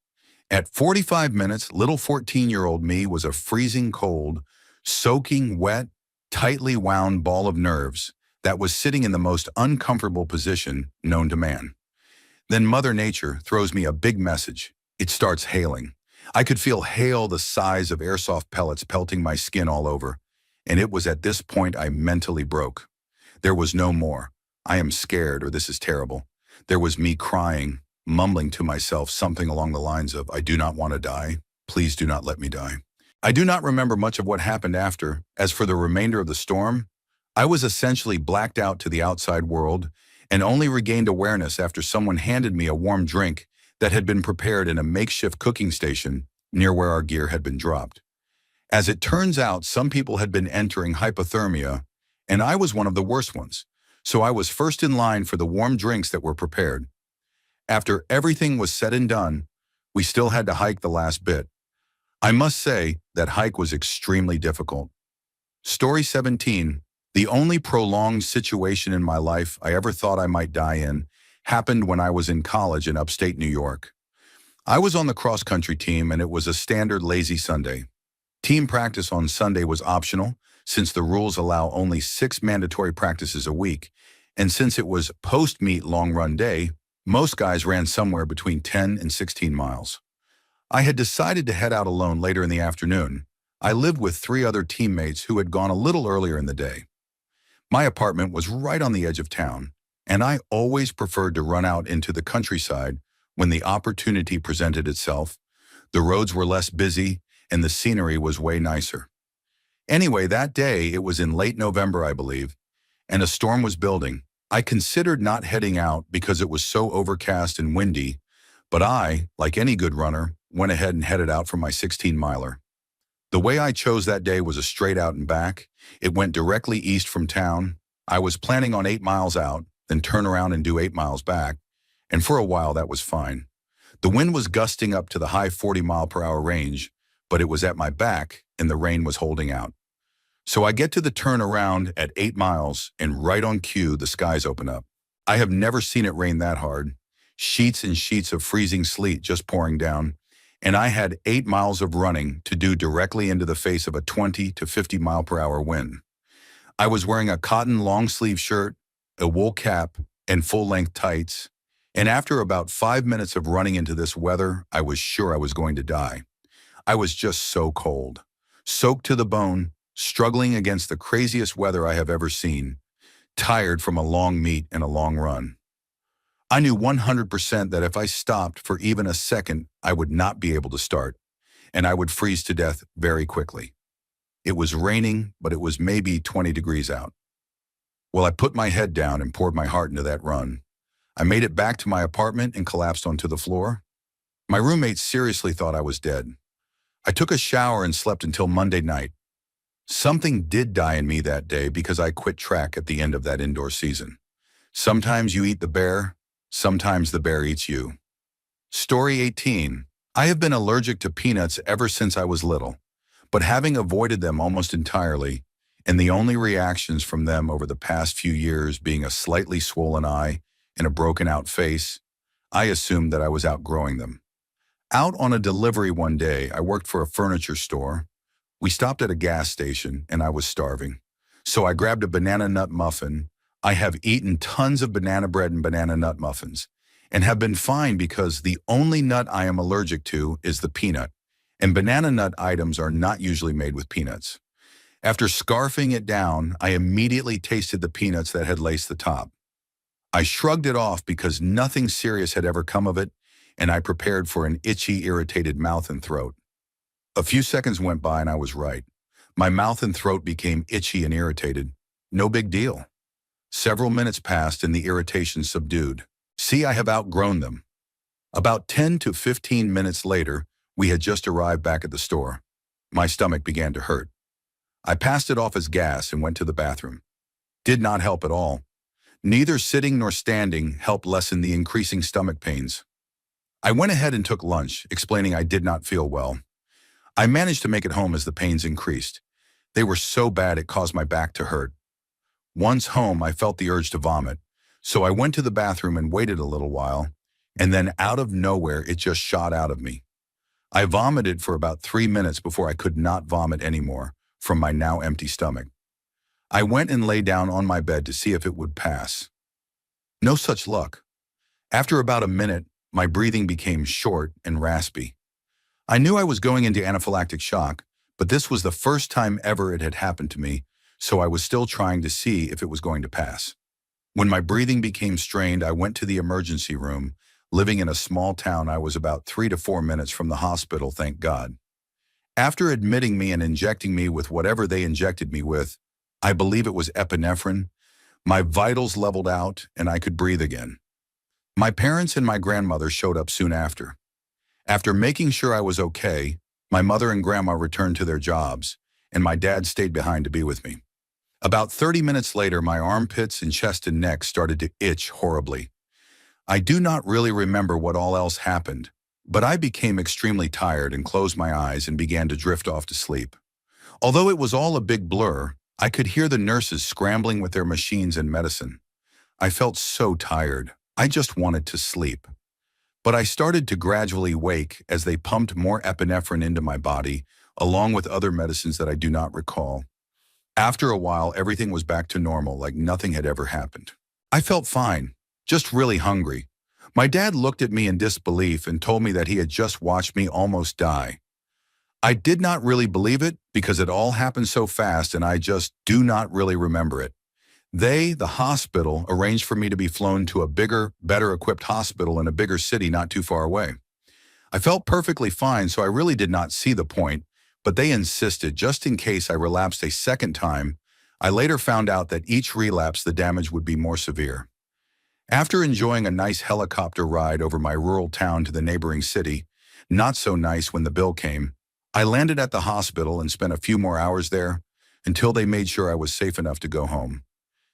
[SPEAKER 1] At 45 minutes, little 14-year-old me was a freezing cold, soaking wet, tightly wound ball of nerves that was sitting in the most uncomfortable position known to man. Then Mother Nature throws me a big message. It starts hailing. I could feel hail the size of airsoft pellets pelting my skin all over, and it was at this point I mentally broke. There was no more, I am scared or this is terrible. There was me crying, mumbling to myself something along the lines of, I do not want to die, please do not let me die. I do not remember much of what happened after. As for the remainder of the storm, I was essentially blacked out to the outside world and only regained awareness after someone handed me a warm drink that had been prepared in a makeshift cooking station near where our gear had been dropped. As it turns out, some people had been entering hypothermia, and I was one of the worst ones, so I was first in line for the warm drinks that were prepared. After everything was said and done, we still had to hike the last bit. I must say that hike was extremely difficult. Story 17, the only prolonged situation in my life I ever thought I might die in happened when I was in college in upstate New York. I was on the cross-country team and it was a standard lazy Sunday. Team practice on Sunday was optional since the rules allow only 6 mandatory practices a week, and since it was post-meet long-run day, most guys ran somewhere between 10 and 16 miles. I had decided to head out alone later in the afternoon. I lived with 3 other teammates who had gone a little earlier in the day. My apartment was right on the edge of town, and I always preferred to run out into the countryside when the opportunity presented itself. The roads were less busy, and the scenery was way nicer. Anyway, that day, it was in late November, I believe, and a storm was building. I considered not heading out because it was so overcast and windy, but I, like any good runner, went ahead and headed out for my 16-miler. The way I chose that day was a straight out and back. It went directly east from town. I was planning on 8 miles out, then turn around and do 8 miles back, and for a while that was fine. The wind was gusting up to the high 40-mile-per-hour range, but it was at my back and the rain was holding out. So I get to the turnaround at 8 miles, and right on cue, the skies open up. I have never seen it rain that hard. Sheets and sheets of freezing sleet just pouring down, and I had 8 miles of running to do directly into the face of a 20 to 50 mile per hour wind. I was wearing a cotton long-sleeve shirt, a wool cap, and full-length tights, and after about 5 minutes of running into this weather, I was sure I was going to die. I was just so cold, soaked to the bone, struggling against the craziest weather I have ever seen, tired from a long meet and a long run. I knew 100% that if I stopped for even a second, I would not be able to start, and I would freeze to death very quickly. It was raining, but it was maybe 20 degrees out. Well, I put my head down and poured my heart into that run. I made it back to my apartment and collapsed onto the floor. My roommate seriously thought I was dead. I took a shower and slept until Monday night. Something did die in me that day because I quit track at the end of that indoor season. Sometimes you eat the bear, sometimes the bear eats you. Story 18. I have been allergic to peanuts ever since I was little, but having avoided them almost entirely, and the only reactions from them over the past few years being a slightly swollen eye and a broken out face, I assumed that I was outgrowing them. Out on a delivery one day, I worked for a furniture store. We stopped at a gas station and I was starving. So I grabbed a banana nut muffin. I have eaten tons of banana bread and banana nut muffins and have been fine because the only nut I am allergic to is the peanut, and banana nut items are not usually made with peanuts. After scarfing it down, I immediately tasted the peanuts that had laced the top. I shrugged it off because nothing serious had ever come of it, and I prepared for an itchy, irritated mouth and throat. A few seconds went by and I was right. My mouth and throat became itchy and irritated. No big deal. Several minutes passed and the irritation subdued. See, I have outgrown them. About 10 to 15 minutes later, we had just arrived back at the store. My stomach began to hurt. I passed it off as gas and went to the bathroom. Did not help at all. Neither sitting nor standing helped lessen the increasing stomach pains. I went ahead and took lunch, explaining I did not feel well. I managed to make it home as the pains increased. They were so bad it caused my back to hurt. Once home, I felt the urge to vomit, so I went to the bathroom and waited a little while, and then out of nowhere, it just shot out of me. I vomited for about 3 minutes before I could not vomit anymore from my now empty stomach. I went and lay down on my bed to see if it would pass. No such luck. After about a minute, my breathing became short and raspy. I knew I was going into anaphylactic shock, but this was the first time ever it had happened to me, so I was still trying to see if it was going to pass. When my breathing became strained, I went to the emergency room. Living in a small town, I was about 3 to 4 minutes from the hospital, thank God. After admitting me and injecting me with whatever they injected me with, I believe it was epinephrine, my vitals leveled out and I could breathe again. My parents and my grandmother showed up soon after. After making sure I was okay, my mother and grandma returned to their jobs, and my dad stayed behind to be with me. About 30 minutes later, my armpits and chest and neck started to itch horribly. I do not really remember what all else happened, but I became extremely tired and closed my eyes and began to drift off to sleep. Although it was all a big blur, I could hear the nurses scrambling with their machines and medicine. I felt so tired. I just wanted to sleep. But I started to gradually wake as they pumped more epinephrine into my body, along with other medicines that I do not recall. After a while, everything was back to normal, like nothing had ever happened. I felt fine, just really hungry. My dad looked at me in disbelief and told me that he had just watched me almost die. I did not really believe it because it all happened so fast and I just do not really remember it. The hospital, arranged for me to be flown to a bigger, better equipped hospital in a bigger city not too far away. I felt perfectly fine, so I really did not see the point, but they insisted just in case I relapsed a second time. I later found out that each relapse the damage would be more severe. After enjoying a nice helicopter ride over my rural town to the neighboring city, not so nice when the bill came, I landed at the hospital and spent a few more hours there until they made sure I was safe enough to go home.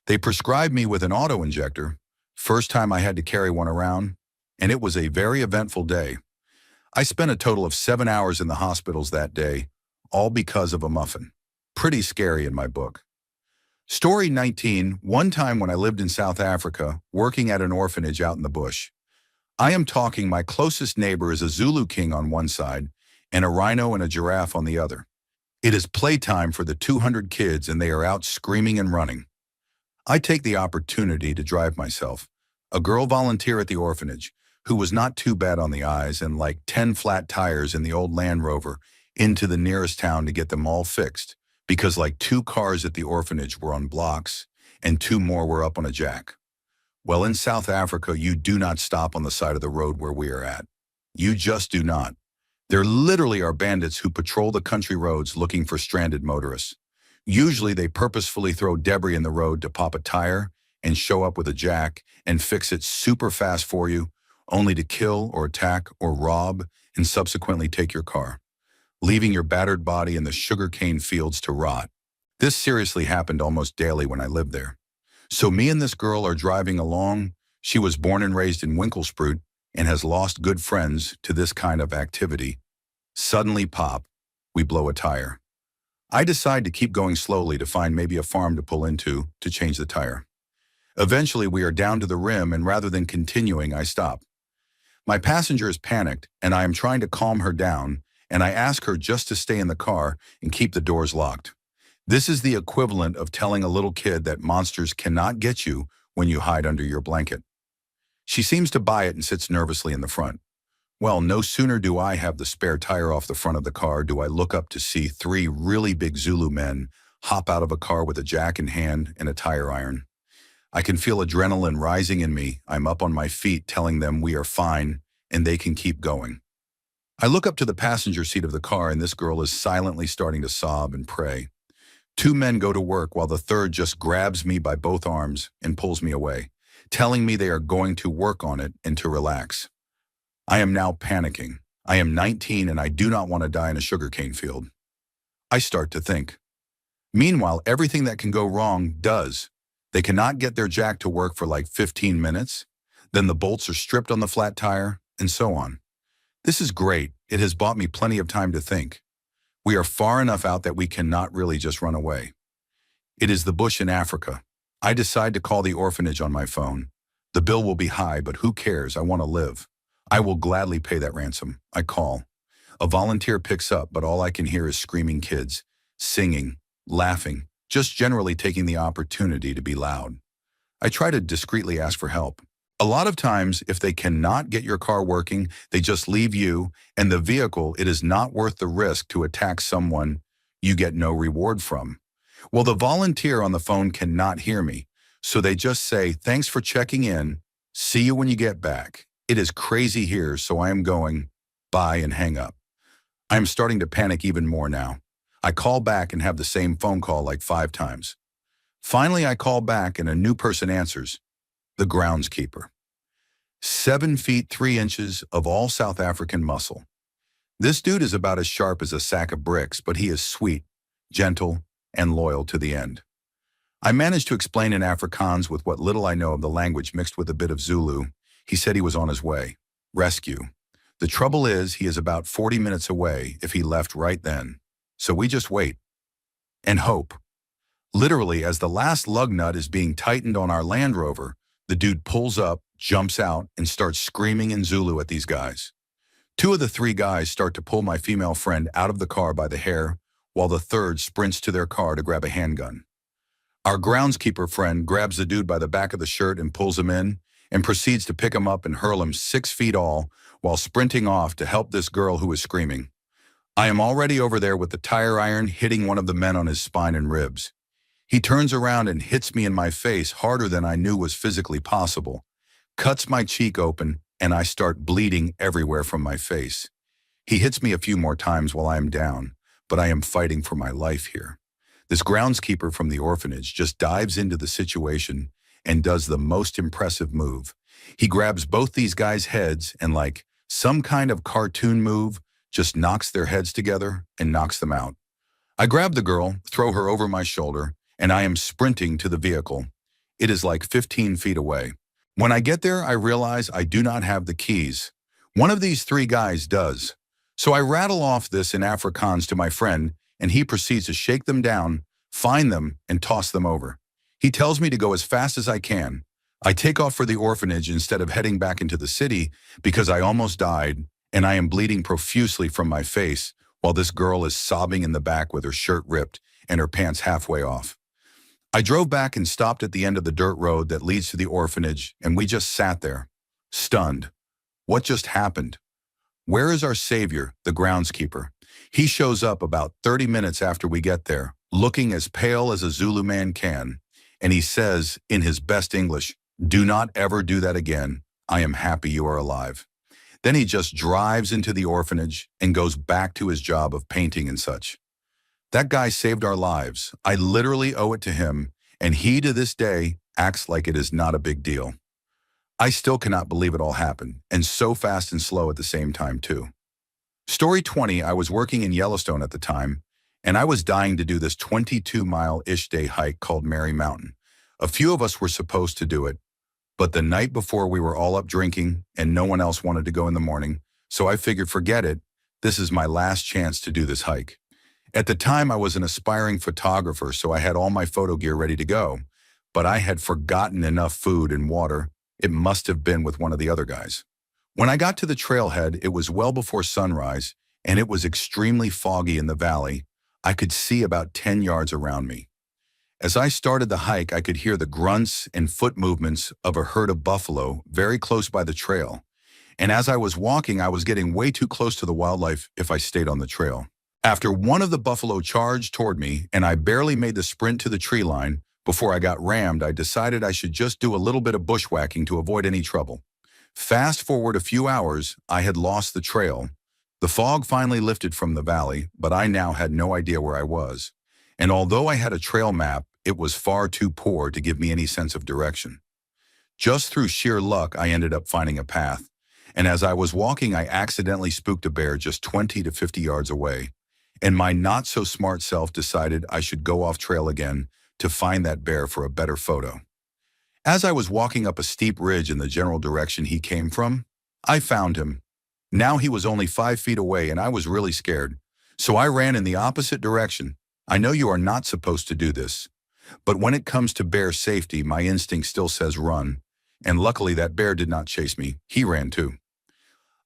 [SPEAKER 1] They prescribed me with an auto-injector, first time I had to carry one around, and it was a very eventful day. I spent a total of 7 hours in the hospitals that day, all because of a muffin. Pretty scary in my book. Story 19, one time when I lived in South Africa, working at an orphanage out in the bush. I am talking my closest neighbor is a Zulu king on one side and a rhino and a giraffe on the other. It is playtime for the 200 kids and they are out screaming and running. I take the opportunity to drive myself, a girl volunteer at the orphanage, who was not too bad on the eyes and like 10 flat tires in the old Land Rover, into the nearest town to get them all fixed, because like 2 cars at the orphanage were on blocks and 2 more were up on a jack. Well, in South Africa, you do not stop on the side of the road where we are at. You just do not. There literally are bandits who patrol the country roads looking for stranded motorists. Usually they purposefully throw debris in the road to pop a tire and show up with a jack and fix it super fast for you, only to kill or attack or rob and subsequently take your car, leaving your battered body in the sugarcane fields to rot. This seriously happened almost daily when I lived there. So me and this girl are driving along. She was born and raised in Winklespruit and has lost good friends to this kind of activity. Suddenly pop, we blow a tire. I decide to keep going slowly to find maybe a farm to pull into to change the tire. Eventually we are down to the rim and rather than continuing, I stop. My passenger is panicked and I am trying to calm her down and I ask her just to stay in the car and keep the doors locked. This is the equivalent of telling a little kid that monsters cannot get you when you hide under your blanket. She seems to buy it and sits nervously in the front. Well, no sooner do I have the spare tire off the front of the car do I look up to see 3 really big Zulu men hop out of a car with a jack in hand and a tire iron. I can feel adrenaline rising in me. I'm up on my feet telling them we are fine and they can keep going. I look up to the passenger seat of the car and this girl is silently starting to sob and pray. 2 men go to work while the third just grabs me by both arms and pulls me away, telling me they are going to work on it and to relax. I am now panicking. I am 19 and I do not want to die in a sugarcane field. I start to think. Meanwhile, everything that can go wrong does. They cannot get their jack to work for like 15 minutes. Then the bolts are stripped on the flat tire and so on. This is great. It has bought me plenty of time to think. We are far enough out that we cannot really just run away. It is the bush in Africa. I decide to call the orphanage on my phone. The bill will be high, but who cares? I want to live. I will gladly pay that ransom. I call. A volunteer picks up, but all I can hear is screaming kids, singing, laughing, just generally taking the opportunity to be loud. I try to discreetly ask for help. A lot of times, if they cannot get your car working, they just leave you and the vehicle. It is not worth the risk to attack someone you get no reward from. Well, the volunteer on the phone cannot hear me, so they just say, "Thanks for checking in. See you when you get back. It is crazy here, so I am going. Bye," and hang up. I am starting to panic even more now. I call back and have the same phone call like 5 times. Finally, I call back and a new person answers. The groundskeeper. 7 feet 3 inches of all South African muscle. This dude is about as sharp as a sack of bricks, but he is sweet, gentle, and loyal to the end. I managed to explain in Afrikaans with what little I know of the language mixed with a bit of Zulu. He said he was on his way. Rescue. The trouble is, he is about 40 minutes away if he left right then. So we just wait. And hope. Literally, as the last lug nut is being tightened on our Land Rover, the dude pulls up, jumps out, and starts screaming in Zulu at these guys. 2 of the 3 guys start to pull my female friend out of the car by the hair, while the third sprints to their car to grab a handgun. Our groundskeeper friend grabs the dude by the back of the shirt and pulls him in, and proceeds to pick him up and hurl him 6 feet all while sprinting off to help this girl who is screaming. I am already over there with the tire iron hitting one of the men on his spine and ribs. He turns around and hits me in my face harder than I knew was physically possible, cuts my cheek open, and I start bleeding everywhere from my face. He hits me a few more times while I am down, but I am fighting for my life here. This groundskeeper from the orphanage just dives into the situation and does the most impressive move. He grabs both these guys' heads and, like some kind of cartoon move, just knocks their heads together and knocks them out. I grab the girl, throw her over my shoulder, and I am sprinting to the vehicle. It is like 15 feet away. When I get there, I realize I do not have the keys. One of these three guys does. So I rattle off this in Afrikaans to my friend, and he proceeds to shake them down, find them, and toss them over. He tells me to go as fast as I can. I take off for the orphanage instead of heading back into the city because I almost died, and I am bleeding profusely from my face while this girl is sobbing in the back with her shirt ripped and her pants halfway off. I drove back and stopped at the end of the dirt road that leads to the orphanage, and we just sat there, stunned. What just happened? Where is our savior, the groundskeeper? He shows up about 30 minutes after we get there, looking as pale as a Zulu man can, and he says, in his best English, "Do not ever do that again. I am happy you are alive." Then he just drives into the orphanage and goes back to his job of painting and such. That guy saved our lives. I literally owe it to him, and he to this day acts like it is not a big deal. I still cannot believe it all happened, and so fast and slow at the same time too. Story 20, I was working in Yellowstone at the time, and I was dying to do this 22-mile-ish day hike called Mary Mountain. A few of us were supposed to do it, but the night before we were all up drinking and no one else wanted to go in the morning, so I figured forget it, this is my last chance to do this hike. At the time, I was an aspiring photographer, so I had all my photo gear ready to go, but I had forgotten enough food and water. It must have been with one of the other guys. When I got to the trailhead, it was well before sunrise, and it was extremely foggy in the valley. I could see about 10 yards around me. As I started the hike, I could hear the grunts and foot movements of a herd of buffalo very close by the trail. And as I was walking, I was getting way too close to the wildlife if I stayed on the trail. After one of the buffalo charged toward me, and I barely made the sprint to the tree line, before I got rammed, I decided I should just do a little bit of bushwhacking to avoid any trouble. Fast forward a few hours, I had lost the trail. The fog finally lifted from the valley, but I now had no idea where I was. And although I had a trail map, it was far too poor to give me any sense of direction. Just through sheer luck, I ended up finding a path. And as I was walking, I accidentally spooked a bear just 20 to 50 yards away. And my not-so-smart self decided I should go off trail again to find that bear for a better photo. As I was walking up a steep ridge in the general direction he came from, I found him. Now he was only 5 feet away and I was really scared. So I ran in the opposite direction. I know you are not supposed to do this, but when it comes to bear safety, my instinct still says run. And luckily that bear did not chase me. He ran too.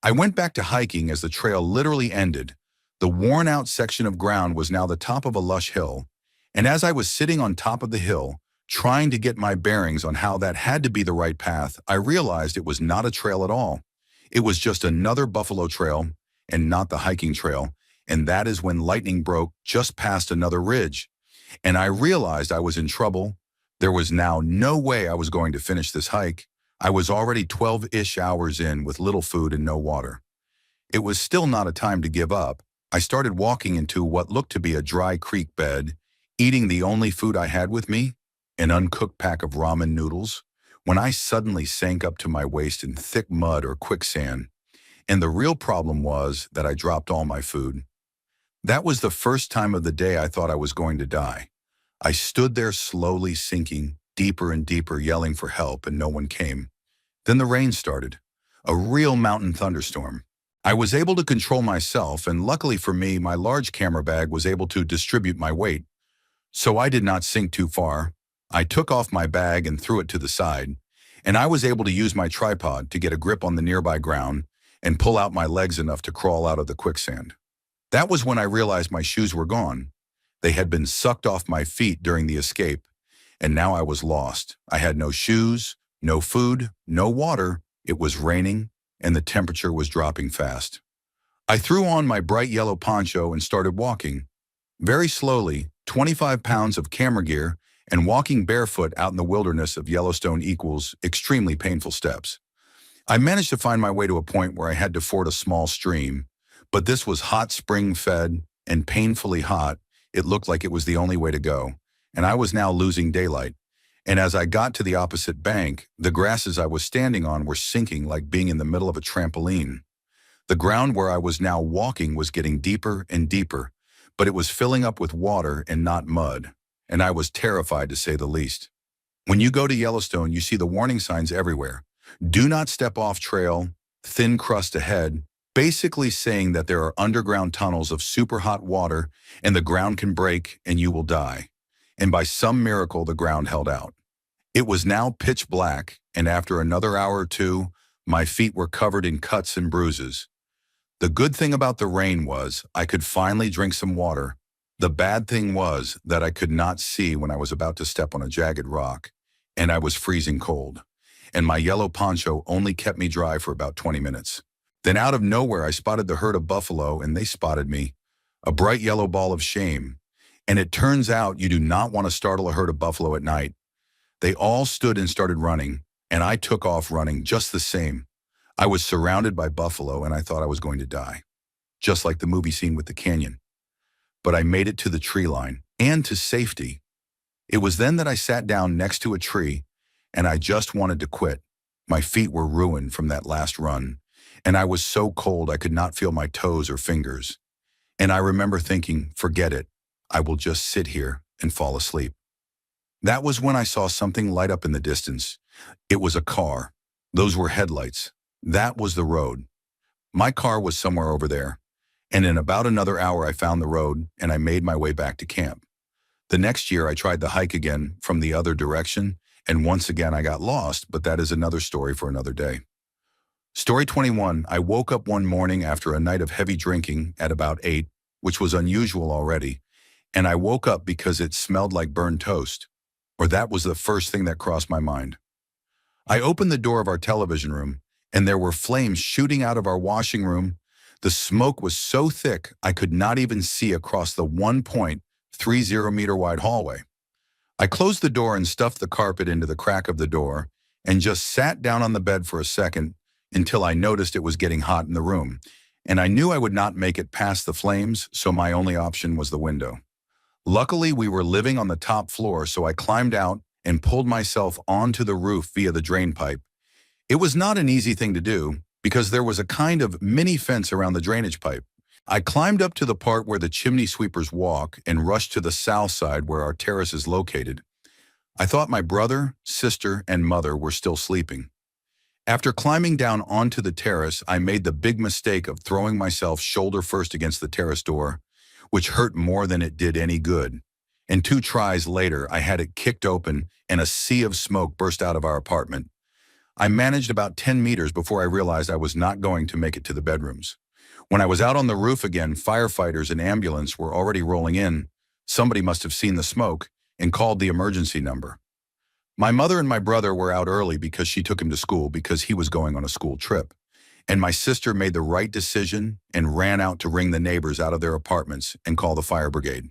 [SPEAKER 1] I went back to hiking as the trail literally ended. The worn-out section of ground was now the top of a lush hill, and as I was sitting on top of the hill, trying to get my bearings on how that had to be the right path, I realized it was not a trail at all. It was just another buffalo trail, and not the hiking trail, and that is when lightning broke just past another ridge. And I realized I was in trouble. There was now no way I was going to finish this hike. I was already 12-ish hours in with little food and no water. It was still not a time to give up. I started walking into what looked to be a dry creek bed, eating the only food I had with me, an uncooked pack of ramen noodles, when I suddenly sank up to my waist in thick mud or quicksand. And the real problem was that I dropped all my food. That was the first time of the day I thought I was going to die. I stood there slowly sinking, deeper and deeper, yelling for help, and no one came. Then the rain started, a real mountain thunderstorm. I was able to control myself, and luckily for me, my large camera bag was able to distribute my weight. So I did not sink too far. I took off my bag and threw it to the side, and I was able to use my tripod to get a grip on the nearby ground and pull out my legs enough to crawl out of the quicksand. That was when I realized my shoes were gone. They had been sucked off my feet during the escape, and now I was lost. I had no shoes, no food, no water. It was raining, and the temperature was dropping fast. I threw on my bright yellow poncho and started walking. Very slowly, 25 pounds of camera gear and walking barefoot out in the wilderness of Yellowstone equals extremely painful steps. I managed to find my way to a point where I had to ford a small stream, but this was hot spring-fed and painfully hot, it looked like it was the only way to go, and I was now losing daylight. And as I got to the opposite bank, the grasses I was standing on were sinking like being in the middle of a trampoline. The ground where I was now walking was getting deeper and deeper, but it was filling up with water and not mud, and I was terrified to say the least. When you go to Yellowstone, you see the warning signs everywhere. Do not step off trail, thin crust ahead, basically saying that there are underground tunnels of super hot water and the ground can break and you will die. And by some miracle, the ground held out. It was now pitch black, and after another hour or two, my feet were covered in cuts and bruises. The good thing about the rain was I could finally drink some water. The bad thing was that I could not see when I was about to step on a jagged rock, and I was freezing cold. And my yellow poncho only kept me dry for about 20 minutes. Then out of nowhere, I spotted the herd of buffalo, and they spotted me, a bright yellow ball of shame. And it turns out you do not want to startle a herd of buffalo at night. They all stood and started running, and I took off running just the same. I was surrounded by buffalo, and I thought I was going to die, just like the movie scene with the canyon. But I made it to the tree line, and to safety. It was then that I sat down next to a tree, and I just wanted to quit. My feet were ruined from that last run, and I was so cold I could not feel my toes or fingers. And I remember thinking, forget it, I will just sit here and fall asleep. That was when I saw something light up in the distance. It was a car. Those were headlights. That was the road. My car was somewhere over there, and in about another hour I found the road and I made my way back to camp. The next year I tried the hike again from the other direction, and once again I got lost, but that is another story for another day. Story 21, I woke up one morning after a night of heavy drinking at about 8, which was unusual already, and I woke up because it smelled like burned toast, or that was the first thing that crossed my mind. I opened the door of our television room, and there were flames shooting out of our washing room. The smoke was so thick I could not even see across the 1.30 meter wide hallway. I closed the door and stuffed the carpet into the crack of the door and just sat down on the bed for a second until I noticed it was getting hot in the room, and I knew I would not make it past the flames, so my only option was the window. Luckily, we were living on the top floor, so I climbed out and pulled myself onto the roof via the drain pipe. It was not an easy thing to do because there was a kind of mini fence around the drainage pipe. I climbed up to the part where the chimney sweepers walk and rushed to the south side where our terrace is located. I thought my brother, sister, and mother were still sleeping. After climbing down onto the terrace, I made the big mistake of throwing myself shoulder first against the terrace door, which hurt more than it did any good. And 2 tries later, I had it kicked open and a sea of smoke burst out of our apartment. I managed about 10 meters before I realized I was not going to make it to the bedrooms. When I was out on the roof again, firefighters and ambulance were already rolling in. Somebody must have seen the smoke and called the emergency number. My mother and my brother were out early because she took him to school because he was going on a school trip. And my sister made the right decision and ran out to ring the neighbors out of their apartments and call the fire brigade.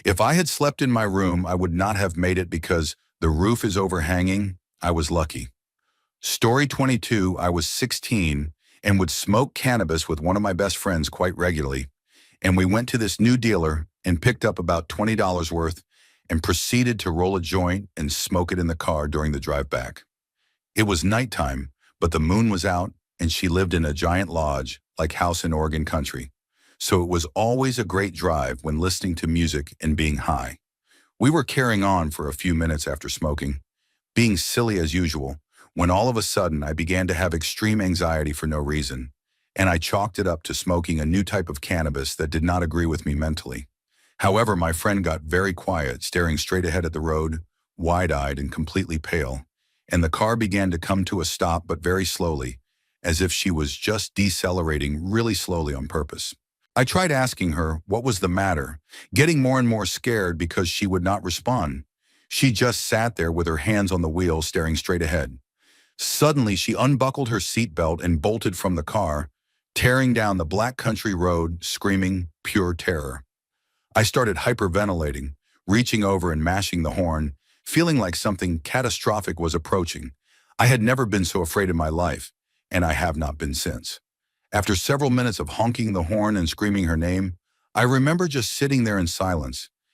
[SPEAKER 1] If I had slept in my room, I would not have made it because the roof is overhanging. I was lucky. Story 22, I was 16 and would smoke cannabis with one of my best friends quite regularly. And we went to this new dealer and picked up about $20 worth and proceeded to roll a joint and smoke it in the car during the drive back. It was nighttime, but the moon was out and she lived in a giant lodge like house in Oregon country. So it was always a great drive when listening to music and being high. We were carrying on for a few minutes after smoking, being silly as usual, when all of a sudden I began to have extreme anxiety for no reason, and I chalked it up to smoking a new type of cannabis that did not agree with me mentally. However, my friend got very quiet, staring straight ahead at the road, wide-eyed and completely pale, and the car began to come to a stop but very slowly, as if she was just decelerating really slowly on purpose. I tried asking her what was the matter, getting more and more scared because she would not respond. She just sat there with her hands on the wheel, staring straight ahead. Suddenly, she unbuckled her seatbelt and bolted from the car, tearing down the black country road, screaming pure terror. I started hyperventilating, reaching over and mashing the horn, feeling like something catastrophic was approaching. I had never been so afraid in my life, and I have not been since. After several minutes of honking the horn and screaming her name, I remember just sitting there in silence,